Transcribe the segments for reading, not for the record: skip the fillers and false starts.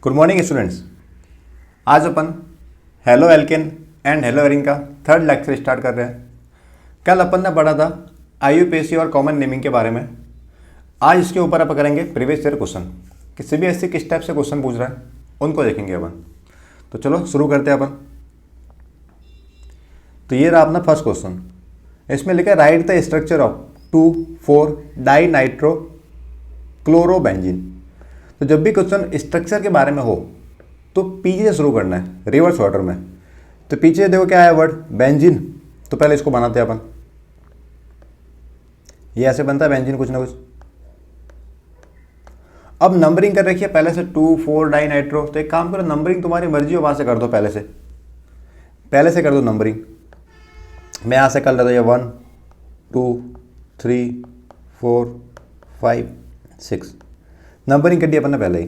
Good morning students. आज अपन haloalkane and haloarene का थर्ड लेक्चर स्टार्ट कर रहे हैं। कल अपन ने पढ़ा था आईयूपीएसी और कॉमन नेमिंग के बारे में। आज इसके ऊपर अपन करेंगे प्रीवियस ईयर क्वेश्चन कि सीबीएसई किस टाइप से क्वेश्चन पूछ रहा है उनको देखेंगे अपन। तो चलो शुरू करते हैं अपन। तो ये रहा अपना फर्स्ट क्वेश्चन। इसमें लिखा है write the structure of 2,4 dinitrochlorobenzene. तो जब भी क्वेश्चन स्ट्रक्चर के बारे में हो तो पीछे से शुरू करना है, रिवर्स ऑर्डर में। तो पीछे देखो क्या है वर्ड बेंजीन। तो पहले इसको बनाते हैं अपन। ये ऐसे बनता है बेंजीन कुछ ना कुछ। अब नंबरिंग कर रखी है पहले से 2,4 डाई नाइट्रो। तो एक काम करो, नंबरिंग तुम्हारी मर्जी हो वहां से कर दो, पहले से कर दो नंबरिंग। मैं यहां से कर लेता हूँ, ये 1 2 3 4 5 6 नंबरिंग कर दी अपन ने पहले ही।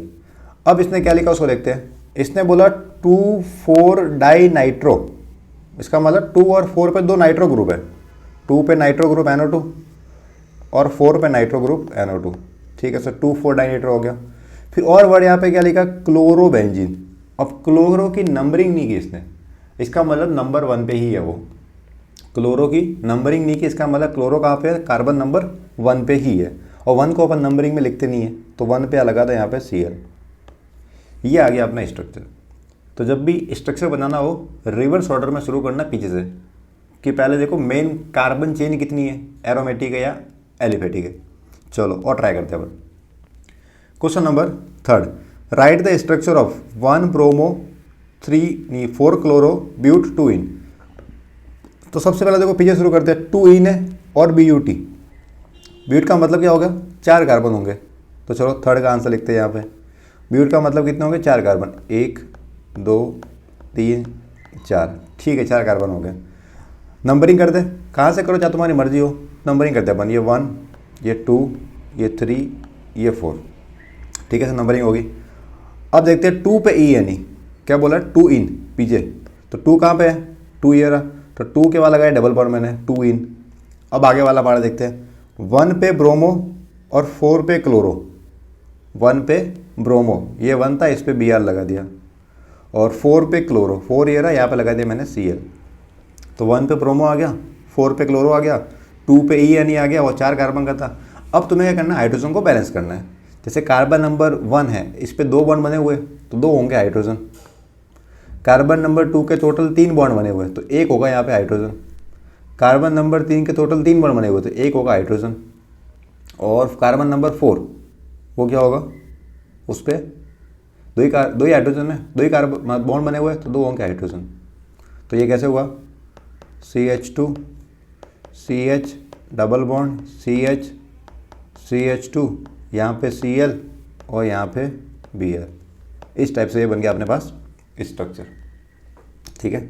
अब इसने क्या लिखा उसको देखते हैं। इसने बोला 2,4 डाई नाइट्रो। इसका मतलब 2 और 4 पे दो नाइट्रो ग्रुप है। 2 पे नाइट्रो ग्रुप NO2 और 4 पे नाइट्रो ग्रुप NO2। ठीक है, सर 2,4 डाई नाइट्रो हो गया। फिर और वर्ड यहाँ पे क्या लिखा, क्लोरोबेंजीन। अब क्लोरो की नंबरिंग नहीं की इसने, इसका मतलब नंबर 1 पे ही है वो। क्लोरो की नंबरिंग नहीं की, इसका मतलब क्लोरो कहाँ पे है, कार्बन नंबर 1 पे ही है। और 1 को अपन नंबरिंग में लिखते नहीं है, तो 1 पे लगा था यहाँ पे Cl। ये आ गया अपना स्ट्रक्चर। तो जब भी स्ट्रक्चर बनाना हो रिवर्स ऑर्डर में शुरू करना पीछे से, कि पहले देखो मेन कार्बन चेन कितनी है, एरोमेटिक है या एलिफेटिक है। चलो और ट्राई करते हैं अपन। Question number 3, write the structure of 1 bromo 4 chloro but 2 ene. तो सबसे पहले देखो पीछे शुरू करते हैं, 2 इन है और BUT। ब्यूट का मतलब क्या होगा, 4 कार्बन होंगे। तो चलो थर्ड का आंसर लिखते हैं यहाँ पे। ब्यूट का मतलब कितने होंगे, 4 कार्बन, 1 2 3 4। ठीक है, 4 कार्बन हो गए। नंबरिंग कर दे, कहाँ से करो चाहे तुम्हारी मर्जी हो। नंबरिंग करते हैं अपन, ये 1 ये 2 ये 3 ये 4। ठीक है, सर नंबरिंग होगी। अब देखते हैं 2 पे E यानी क्या बोला, 2 इन पीछे। तो 2 कहाँ पे है, 2 ये रहा। तो 2 के वाला गया डबल बॉन्ड मैंने 2 इन। अब आगे वाला पार्ट देखते हैं, 1 पे ब्रोमो और 4 पे क्लोरो। 1 पे ब्रोमो, ये 1 था, इस पे Br लगा दिया। और 4 पे क्लोरो, 4 ये रहा, यहाँ पे लगा दिया मैंने Cl। तो 1 पे ब्रोमो आ गया, 4 पे क्लोरो आ गया, 2 पे E आ गया और 4 कार्बन का था। अब तुम्हें क्या करना है, हाइड्रोजन को बैलेंस करना है। जैसे कार्बन नंबर 1 है, इस पे 2 बॉन्ड बने हुए तो 2 होंगे हाइड्रोजन। कार्बन नंबर 2 के टोटल 3 बॉन्ड बने हुए तो 1 होगा यहाँ पे हाइड्रोजन। कार्बन नंबर 3 के टोटल 3 बॉन्ड बने हुए तो 1 होगा हाइड्रोजन। और कार्बन नंबर 4 वो क्या होगा, उस पर दो ही हाइड्रोजन है, 2 ही कार्बन बॉन्ड बने हुए तो 2 होंगे हाइड्रोजन। तो ये कैसे हुआ, CH2 CH double bond CH CH2, यहाँ पे Cl और यहाँ पे Br। इस टाइप से ये बन गया अपने पास स्ट्रक्चर। ठीक है,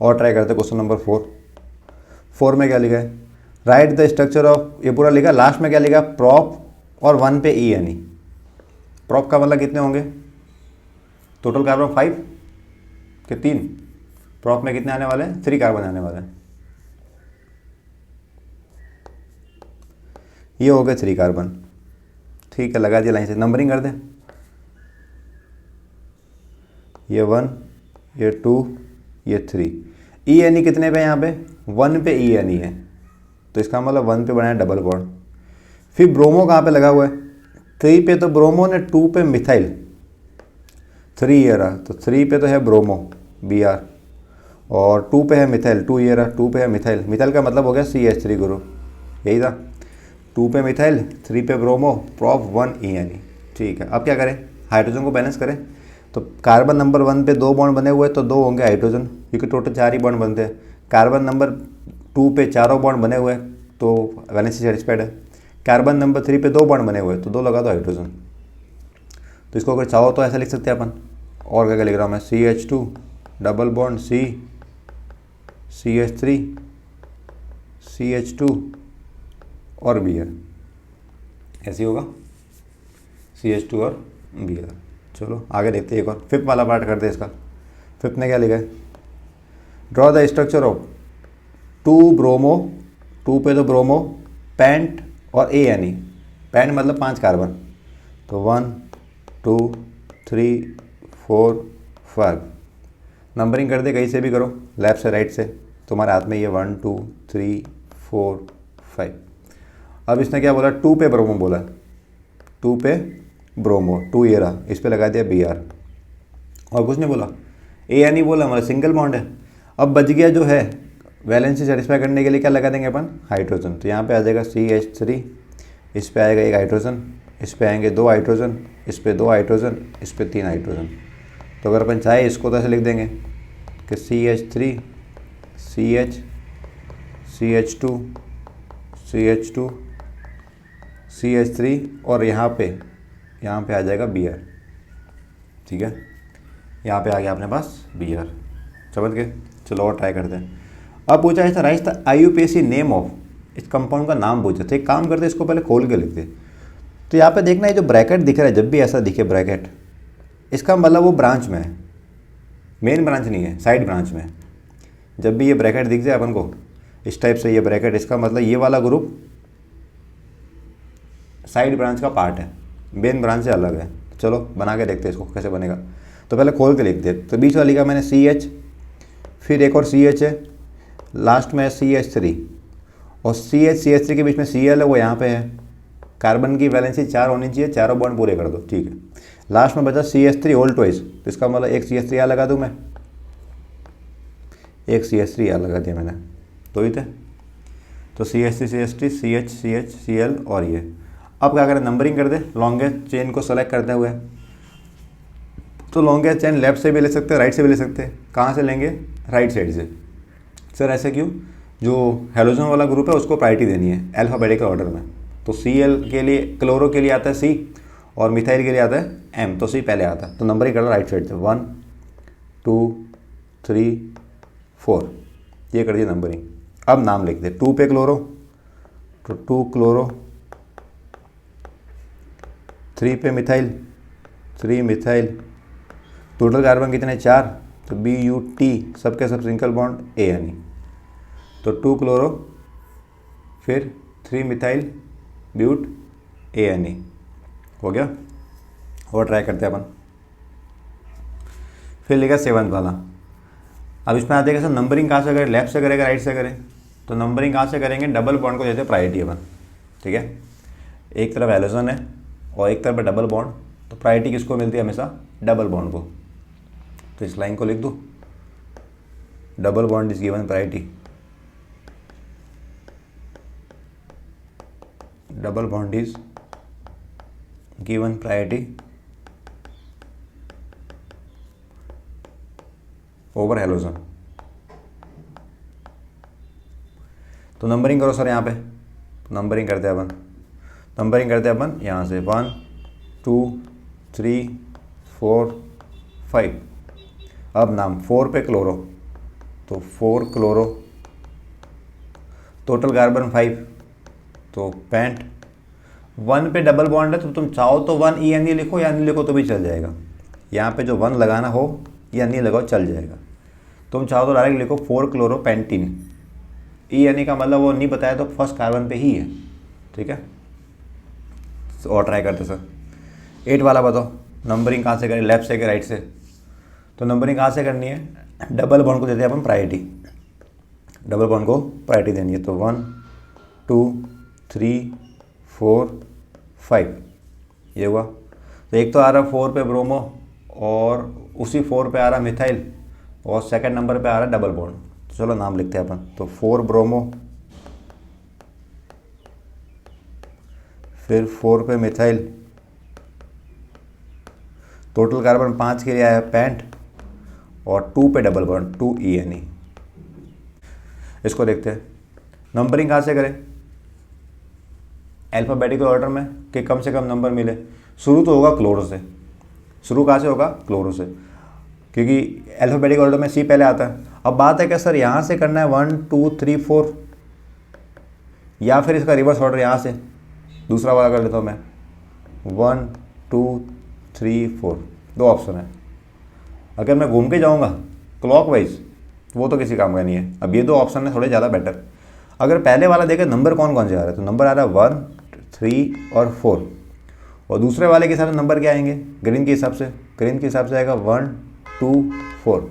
और ट्राई करते क्वेश्चन नंबर 4 में क्या लिखा है, राइट द स्ट्रक्चर ऑफ, ये पूरा लिखा, लास्ट में क्या लिखा, प्रॉप और 1 पे E यानी। प्रॉप का मतलब कितने होंगे, टोटल कार्बन 5 के 3। प्रॉप में कितने आने वाले हैं, 3 कार्बन आने वाले हैं। ये हो गए 3 कार्बन। ठीक है, लगा दिया लाइन से। नंबरिंग कर दे, ये 1 ये 2 ये 3। E यानी कितने पे, यहाँ पे 1 पे E यानी है, तो इसका मतलब 1 पे बनाया डबल बॉन्ड। फिर ब्रोमो कहाँ पे लगा हुआ है, 3 पे। तो ब्रोमो ने 2 पे मिथाइल, 3 ये रहा, तो 3 पे तो है ब्रोमो Br। और 2 पे है मिथाइल, 2 ये रहा, 2 पे है मिथाइल। मिथाइल का मतलब हो गया CH3 ग्रुप, यही था। 2 पे मिथाइल, 3 पे ब्रोमो, प्रॉप 1 E यानी। ठीक है, अब क्या करें, हाइड्रोजन को बैलेंस करें। तो कार्बन नंबर 1 पे 2 बॉन्ड बने हुए तो 2 होंगे हाइड्रोजन, क्योंकि टोटल 4 ही बॉन्ड बनते हैं। कार्बन नंबर 2 पे 4 बॉन्ड बने हुए तो वैलेंसी सेटिस्फाइड है। कार्बन नंबर 3 पे 2 बॉन्ड बने हुए तो 2 लगा दो हाइड्रोजन। तो इसको अगर चाहो तो ऐसा लिख सकते हैं अपन। और क्या क्या लिख रहा हूँ मैं, CH2 double bond C CH3 CH2 और Br, ऐसे होगा CH2 और Br। चलो आगे देखते हैं एक और, 5th वाला पार्ट करते हैं इसका। 5th में क्या लिखा है, draw the structure of 2 bromo, 2 पे तो ब्रोमो, पेंट और A यानी। पेंट मतलब 5 कार्बन। तो 1 2 3 4 5। नंबरिंग कर दे, कहीं से भी करो, लेफ्ट से राइट से, तुम्हारे हाथ में ये 1 2 3 4 5। अब इसने क्या बोला, 2 पे ब्रोमो बोला, 2 पे ब्रोमो, 2 ये रहा, इस पे लगा दिया Br और कुछ नहीं बोला, ए नहीं बोला, हमारा सिंगल बॉन्ड है। अब बच गया जो है वैलेंसी सेटिस्फाई करने के लिए क्या लगा देंगे अपन, हाइड्रोजन। तो यहाँ पे आ जाएगा CH3, इस पे आएगा एक हाइड्रोजन, इस पे आएंगे 2 हाइड्रोजन, इस पे 2 हाइड्रोजन, इस पे 3 हाइड्रोजन। तो अगर अपन चाहे इसको तो ऐसे लिख देंगे कि CH3 CH CH2 CH2 CH3 और यहाँ पे आ जाएगा Br। ठीक है, यहाँ पे आ गया अपने पास Br। समझ गए? चलो और ट्राई करते हैं। अब पूछा ऐसा राइट था IUPAC नेम ऑफ, इस कंपाउंड का नाम पूछा। तो एक काम करते, इसको पहले खोल के लिखते। तो यहाँ पे देखना है जो ब्रैकेट दिख रहा है, जब भी ऐसा दिखे ब्रैकेट, इसका मतलब वो ब्रांच में है, मेन ब्रांच नहीं है, साइड ब्रांच में है। जब भी ये ब्रैकेट दिख जाए अपन को इस टाइप से, ये ब्रैकेट, इसका मतलब ये वाला ग्रुप साइड ब्रांच का पार्ट है, मेन ब्रांच से अलग है। चलो बना के देखते हैं इसको कैसे बनेगा। तो पहले खोल के लिखते हैं। तो बीच वाली का मैंने CH, फिर एक और CH है, लास्ट में है CH3 और CH3 के बीच में Cl है, वो यहाँ पे है। कार्बन की वैलेंसी 4 होनी चाहिए, चारों बॉन्ड पूरे कर दो। ठीक है, लास्ट में बचा CH3 होल ट्वाइस, तो इसका मतलब एक CH3 यहाँ लगा दूँ मैं, एक CH3 यहाँ लगा दिया मैंने, तो ही थे। तो CH3 CH3 CH CH Cl और ये। अब क्या करें, नंबरिंग कर दे लॉन्गेस्ट चेन को सेलेक्ट करते हुए। तो लॉन्गेस्ट चेन लेफ्ट से भी ले सकते हैं, राइट से भी ले सकते हैं। कहाँ से लेंगे, राइट साइड से। सर ऐसे क्यों, जो हेलोजन वाला ग्रुप है उसको प्रायोरिटी देनी है अल्फ़ाबेटिकल ऑर्डर में। तो Cl के लिए, क्लोरो के लिए आता है C और मिथाइल के लिए आता है M, तो C पहले आता है। तो नंबरिंग कर दो राइट साइड से, 1 2 3 4, ये कर दिया नंबरिंग। अब नाम लिख दे, 2 पे क्लोरो तो 2 क्लोरो, 3 पे मिथाइल 3 मिथाइल, टोटल कार्बन कितने 4, तो BUT, सबके सब सिंगल बॉन्ड ANE। तो 2 क्लोरो फिर 3 मिथाइल ब्यूट ANE हो गया। और ट्राई करते हैं अपन। फिर लिखा 7th वाला। अब इसमें आ जाएगा सर नंबरिंग कहाँ से करें, लेफ्ट से करेगा राइट से करें। तो नंबरिंग कहाँ से करेंगे, डबल बॉन्ड को देते हैं प्रायोरिटी अपन। ठीक है, एक तरफ हेलोजन है और एक तरफ डबल बॉन्ड, तो प्रायोरिटी किसको मिलती है हमेशा, डबल बॉन्ड को। तो इस लाइन को लिख दो, double bond is given priority, double bond is given priority over halogen. तो नंबरिंग करो सर यहाँ पे, नंबरिंग करते हैं अपन, नंबरिंग करते हैं अपन यहाँ से 1 2 3 4 5। अब नाम 4 पे क्लोरो, तो 4 क्लोरो, टोटल कार्बन 5, तो 65। 1 पे डबल बॉन्ड है, तो तुम चाहो तो 1 ENE लिखो या नहीं लिखो तो भी चल जाएगा। यहाँ पे जो 1 लगाना हो या नहीं लगाओ चल जाएगा। तुम चाहो तो डायरेक्ट लिखो 4 क्लोरो पेंटीन, ENE का मतलब वो नहीं बताया तो फर्स्ट कार्बन पे ही है। ठीक है, और ट्राई करते सर। 8 वाला बताओ, नंबरिंग कहाँ से करें, लेफ्ट से कि राइट से। तो नंबरिंग कहाँ से करनी है, डबल बॉन्ड को देते हैं अपन प्रायोरिटी, डबल बॉन्ड को प्रायोरिटी देनी है। तो 1 2 3 4 5 ये हुआ। तो एक तो आ रहा 4 पे ब्रोमो और उसी 4 पे आ रहा मिथाइल और सेकंड नंबर पे आ रहा डबल बॉन्ड। तो चलो नाम लिखते हैं अपन। तो 4 ब्रोमो, फिर 4 पे मिथाइल, टोटल कार्बन 5 के लिए आया 65 और 2 पे डबल बॉन्ड 2 ENE। इसको देखते हैं नंबरिंग कहाँ से करें, अल्फ़ाबेटिकल ऑर्डर में कि कम से कम नंबर मिले। शुरू तो होगा क्लोरो से, शुरू कहाँ से होगा, क्लोरो से, क्योंकि अल्फ़ाबेटिकल ऑर्डर में C पहले आता है। अब बात है क्या सर यहाँ से करना है 1 2 3 4 या फिर इसका रिवर्स ऑर्डर यहाँ से, दूसरा वाला कर लेता हूँ मैं, 1 2 3 4, दो ऑप्शन है। अगर मैं घूम के जाऊँगा क्लॉकवाइज वो तो किसी काम का नहीं है। अब ये दो ऑप्शन है थोड़े ज़्यादा बेटर। अगर पहले वाला देखें नंबर कौन कौन से आ रहे हैं, तो नंबर आ रहा है 1 3 और 4, और दूसरे वाले के हिसाब से नंबर क्या आएंगे, ग्रीन के हिसाब से, ग्रीन के हिसाब से आएगा 1 2 4।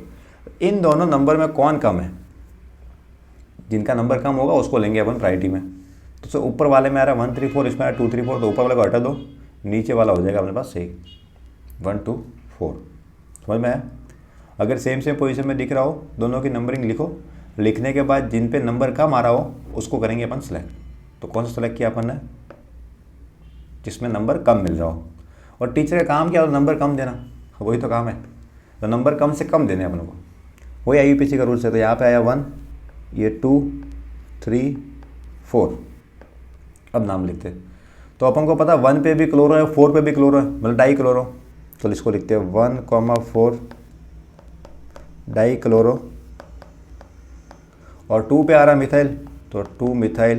इन दोनों नंबर में कौन कम है, जिनका नंबर कम होगा उसको लेंगे अपन प्रायोरिटी में। तो सर ऊपर वाले में आ रहा है 1 3 4, इसमें आ रहा है 2 3 4, तो ऊपर वाले को हटा दो, नीचे वाला हो जाएगा अपने पास सही 1 2 4। समझ में आया। अगर सेम सेम पोजीशन में दिख रहा हो दोनों की नंबरिंग लिखो, लिखने के बाद जिन पे नंबर कम आ रहा हो उसको करेंगे अपन सेलेक्ट। तो कौन सा सेलेक्ट किया अपन ने, जिसमें नंबर कम मिल रहा हो। और टीचर का काम क्या हो, नंबर कम देना, वही तो काम है। तो नंबर कम से कम देने अपन को, वही IUPAC का रूल्स है। तो यहाँ पे आया 1, ये 2 3 4। अब नाम लिखते हैं। तो अपन को पता 1 पे भी क्लोरो है, 4 पे भी क्लोरो है, मतलब डाई क्लोरो। तो इसको लिखते हैं 1,4 डाई क्लोरो। और 2 पे आ रहा मिथाइल, तो 2 मिथाइल।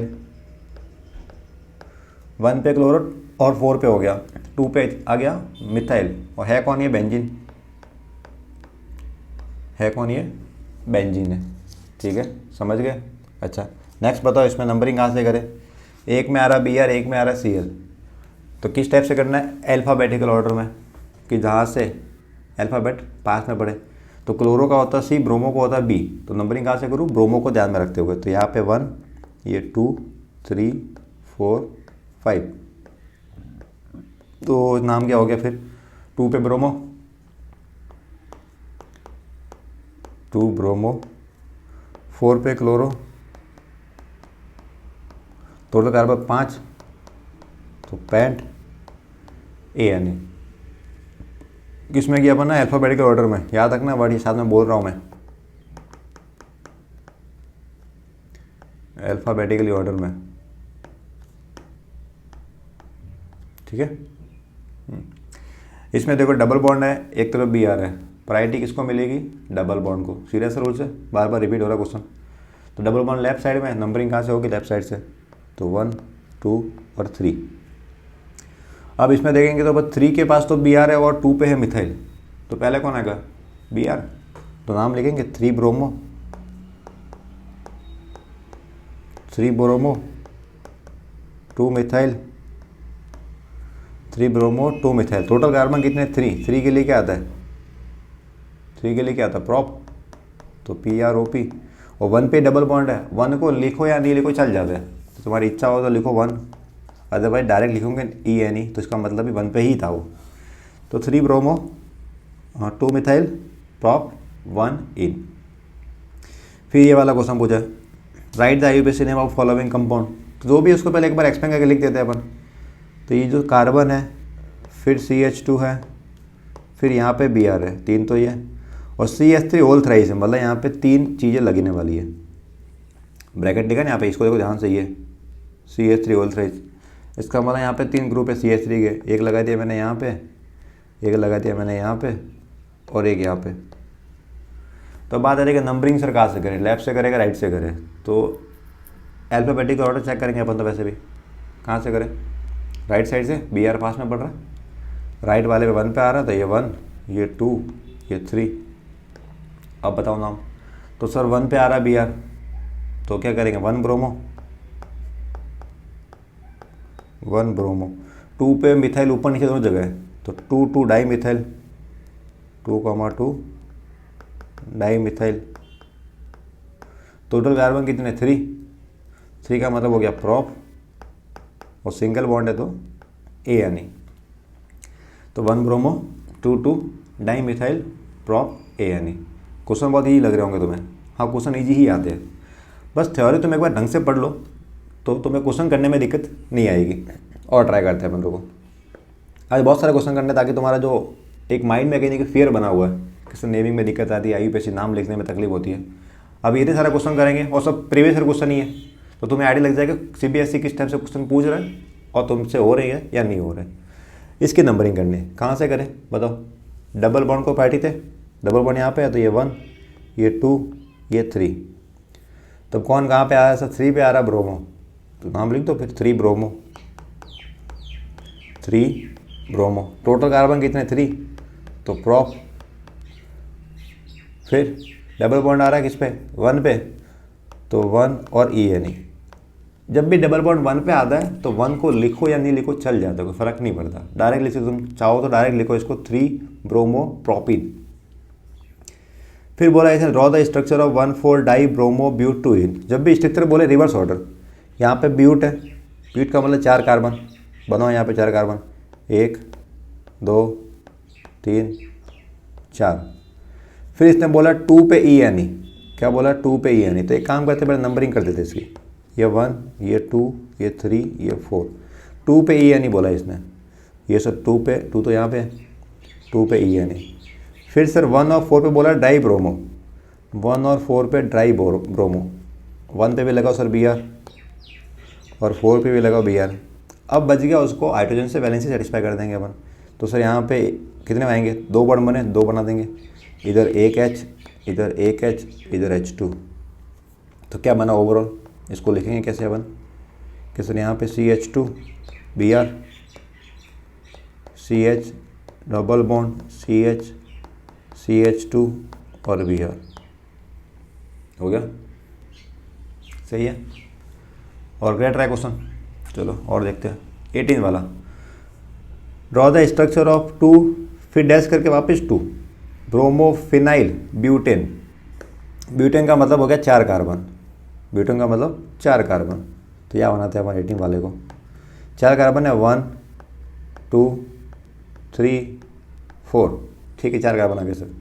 1 पे क्लोरो और 4 पे हो गया, 2 पे आ गया मिथाइल। और है कौन, ये बेंजीन है। कौन ये, बेंजीन है। ठीक है, समझ गए। अच्छा नेक्स्ट बताओ, इसमें नंबरिंग कहाँ से करें। एक में आ रहा BR, एक में आ रहा CL। तो किस टाइप से करना है, अल्फ़ाबेटिकल ऑर्डर में, कि जहाँ से अल्फ़ाबेट पास में पड़े। तो क्लोरो का होता है C, ब्रोमो का होता है B। तो नंबरिंग कहाँ से करूँ, ब्रोमो को ध्यान में रखते हुए। तो यहाँ पे 1, ये 2 3 4 5। तो नाम क्या हो गया फिर, 2 पे ब्रोमो, 2 ब्रोमो, 4 पे क्लोरो, टोटल कार्बन 5, तो पैंट ANA। किसमें किया अपन ना, अल्फ़ाबेटिकल ऑर्डर में। याद रखना वर्ड ये साथ में बोल रहा हूँ मैं, अल्फ़ाबेटिकली ऑर्डर में। ठीक है। इसमें देखो डबल बॉन्ड है, एक तरफ BR है, प्रायोरिटी किसको मिलेगी, डबल बॉन्ड को। सीरियस रूल है, बार बार रिपीट हो रहा क्वेश्चन। तो डबल बॉन्ड लेफ्ट साइड में, नंबरिंग कहाँ से होगी, लेफ्ट साइड से। तो 1 2 और 3। अब इसमें देखेंगे तो बस 3 के पास तो BR है और 2 पे है मिथाइल। तो पहले कौन आएगा, BR। तो नाम लिखेंगे 3 bromo, 3 bromo 2 methyl, 3 bromo 2 methyl. Total carbon कितने, 3 के लिए क्या आता है, 3 के लिए क्या आता है, प्रॉप। तो PROP। और 1 पे डबल बॉन्ड है, 1 को लिखो या नहीं लिखो चल जाता है। तो तुम्हारी इच्छा हो तो लिखो 1, अदरवाइज डायरेक्ट लिखोगे ENE, तो इसका मतलब भी 1 पे ही था वो। तो 3 ब्रोमो 2 मिथाइल, प्रॉप 1 इन। फिर ये वाला क्वेश्चन पूछा, right the IUPAC name of following compound. तो जो भी उसको पहले एक बार एक्सप्लेन करके लिख देते हैं अपन। तो ये जो कार्बन है, फिर CH2 है, फिर यहाँ पे BR है, 3 तो ये, और CH3 होल थ्राइस है, मतलब यहाँ पे 3 चीज़ें लगने वाली है। ब्रैकेट दिखा ना यहाँ पे, इसको देखो ध्यान से, ये CH3 होल थ्राइस, इसका मतलब यहाँ पे 3 ग्रुप है CH3 के। एक लगा दिया मैंने यहाँ पे, एक लगा दिया मैंने यहाँ पे, और एक यहाँ पे। तो बात है कि नंबरिंग सर कहाँ से करें, लेफ्ट से करेगा राइट से करें। तो अल्फ़ाबेटिकल ऑर्डर चेक करेंगे अपन तो वैसे भी, कहाँ से करें, राइट साइड से। BR पास में पड़ रहा है, राइट वाले पे 1 पे आ रहा है, तो ये 1, ये 2, ये 3। अब बताओ नाम। तो सर 1 पे आ रहा है BR, तो क्या करेंगे, 1 ब्रोमो, 1 ब्रोमो। 2 पे मिथाइल ऊपर नीचे दोनों जगह है, तो 2 2 di methyl, 2,2 di methyl. Total carbon कितने, 3 का मतलब हो गया प्रॉप, और सिंगल बॉन्ड है तो ANE। तो 1 bromo 2 2 di methyl, prop ANE। Question बहुत ईजी लग रहे होंगे तुम्हें। हाँ क्वेश्चन ईजी ही आते हैं, बस थ्योरी तुम एक बार ढंग से पढ़ लो तो तुम्हें क्वेश्चन करने में दिक्कत नहीं आएगी। और ट्राई करते हैं अपन लोगों को आज बहुत सारे क्वेश्चन करने, ताकि तुम्हारा जो एक माइंड में कहीं कि फियर बना हुआ है, किसी नेमिंग में दिक्कत आती है, IUPAC नाम लिखने में तकलीफ होती है। अब इतने सारे क्वेश्चन करेंगे और सब प्रीवियस ईयर क्वेश्चन ही है, तो तुम्हें आइडिया लग जाएगा CBSE किस टाइप से क्वेश्चन पूछ रहा है और तुमसे हो रही है या नहीं हो रहा है। इसकी नंबरिंग करनी है, कहाँ से करें बताओ। डबल बॉन्ड को प्रायोरिटी थे, डबल बॉन्ड यहाँ पे है, तो ये 1, ये 2, ये 3। तो कौन कहाँ पे आया, सर 3 पे आ रहा ब्रोमो, तो नाम लिख दो फिर 3 ब्रोमो, 3 ब्रोमो। टोटल कार्बन कितने, 3, तो प्रॉप। फिर डबल बॉन्ड आ रहा है किस पे, 1 पे, तो 1 और ENE। जब भी डबल बॉन्ड 1 पे आता है तो 1 को लिखो या नहीं लिखो चल जाता है, कोई फर्क नहीं पड़ता। डायरेक्ट लिख सकते तुम चाहो तो डायरेक्ट लिखो इसको 3 ब्रोमो प्रोपीन। फिर बोला इसे draw the structure of 1,4 di bromo butene two. जब भी स्ट्रक्चर बोले रिवर्स ऑर्डर, यहाँ पे ब्यूट है, ब्यूट का मतलब 4 कार्बन, बनाओ यहाँ पे 4 कार्बन, 1 2 3 4। फिर इसने बोला 2 पे ई एन ई, क्या बोला 2 पे ई एन ई। तो एक काम करते पहले नंबरिंग कर देते इसकी, ये 1 ये 2 ये 3 ये 4। 2 पे ई एन ई बोला इसने, ये सब 2 पे, 2 तो यहाँ पे 2 पे ई एन ई। फिर सर 1 और 4 पे बोला डाई ब्रोमो, 1 और 4 पे ड्राई ब्रोमो, 1 पे भी लगाओ सर बी आर और 4 पे भी लगाओ बी आर। अब बच गया उसको हाइड्रोजन से वैलेंसी सेटिस्फाई कर देंगे अपन। तो सर यहाँ पे कितने आएंगे, 2 बॉन्ड बने, 2 बना देंगे, इधर एक H इधर एक H इधर H2। तो क्या बना ओवरऑल, इसको लिखेंगे कैसे अपन कि सर यहाँ पे CH2 Br CH double bond CH CH2 और Br। हो गया, सही है। और ग्रेट रहा क्वेश्चन, चलो और देखते हैं 18 वाला। ड्रॉ द स्ट्रक्चर ऑफ 2 फिर डैश करके वापस 2 ब्रोमोफिनाइल ब्यूटेन। ब्यूटेन का मतलब हो गया 4 कार्बन, ब्यूटेन का मतलब 4 कार्बन। तो यह बनाते हैं अपन 18 वाले को, 4 कार्बन है 1 2 3 4, ठीक है 4 कार्बन आ गए सर।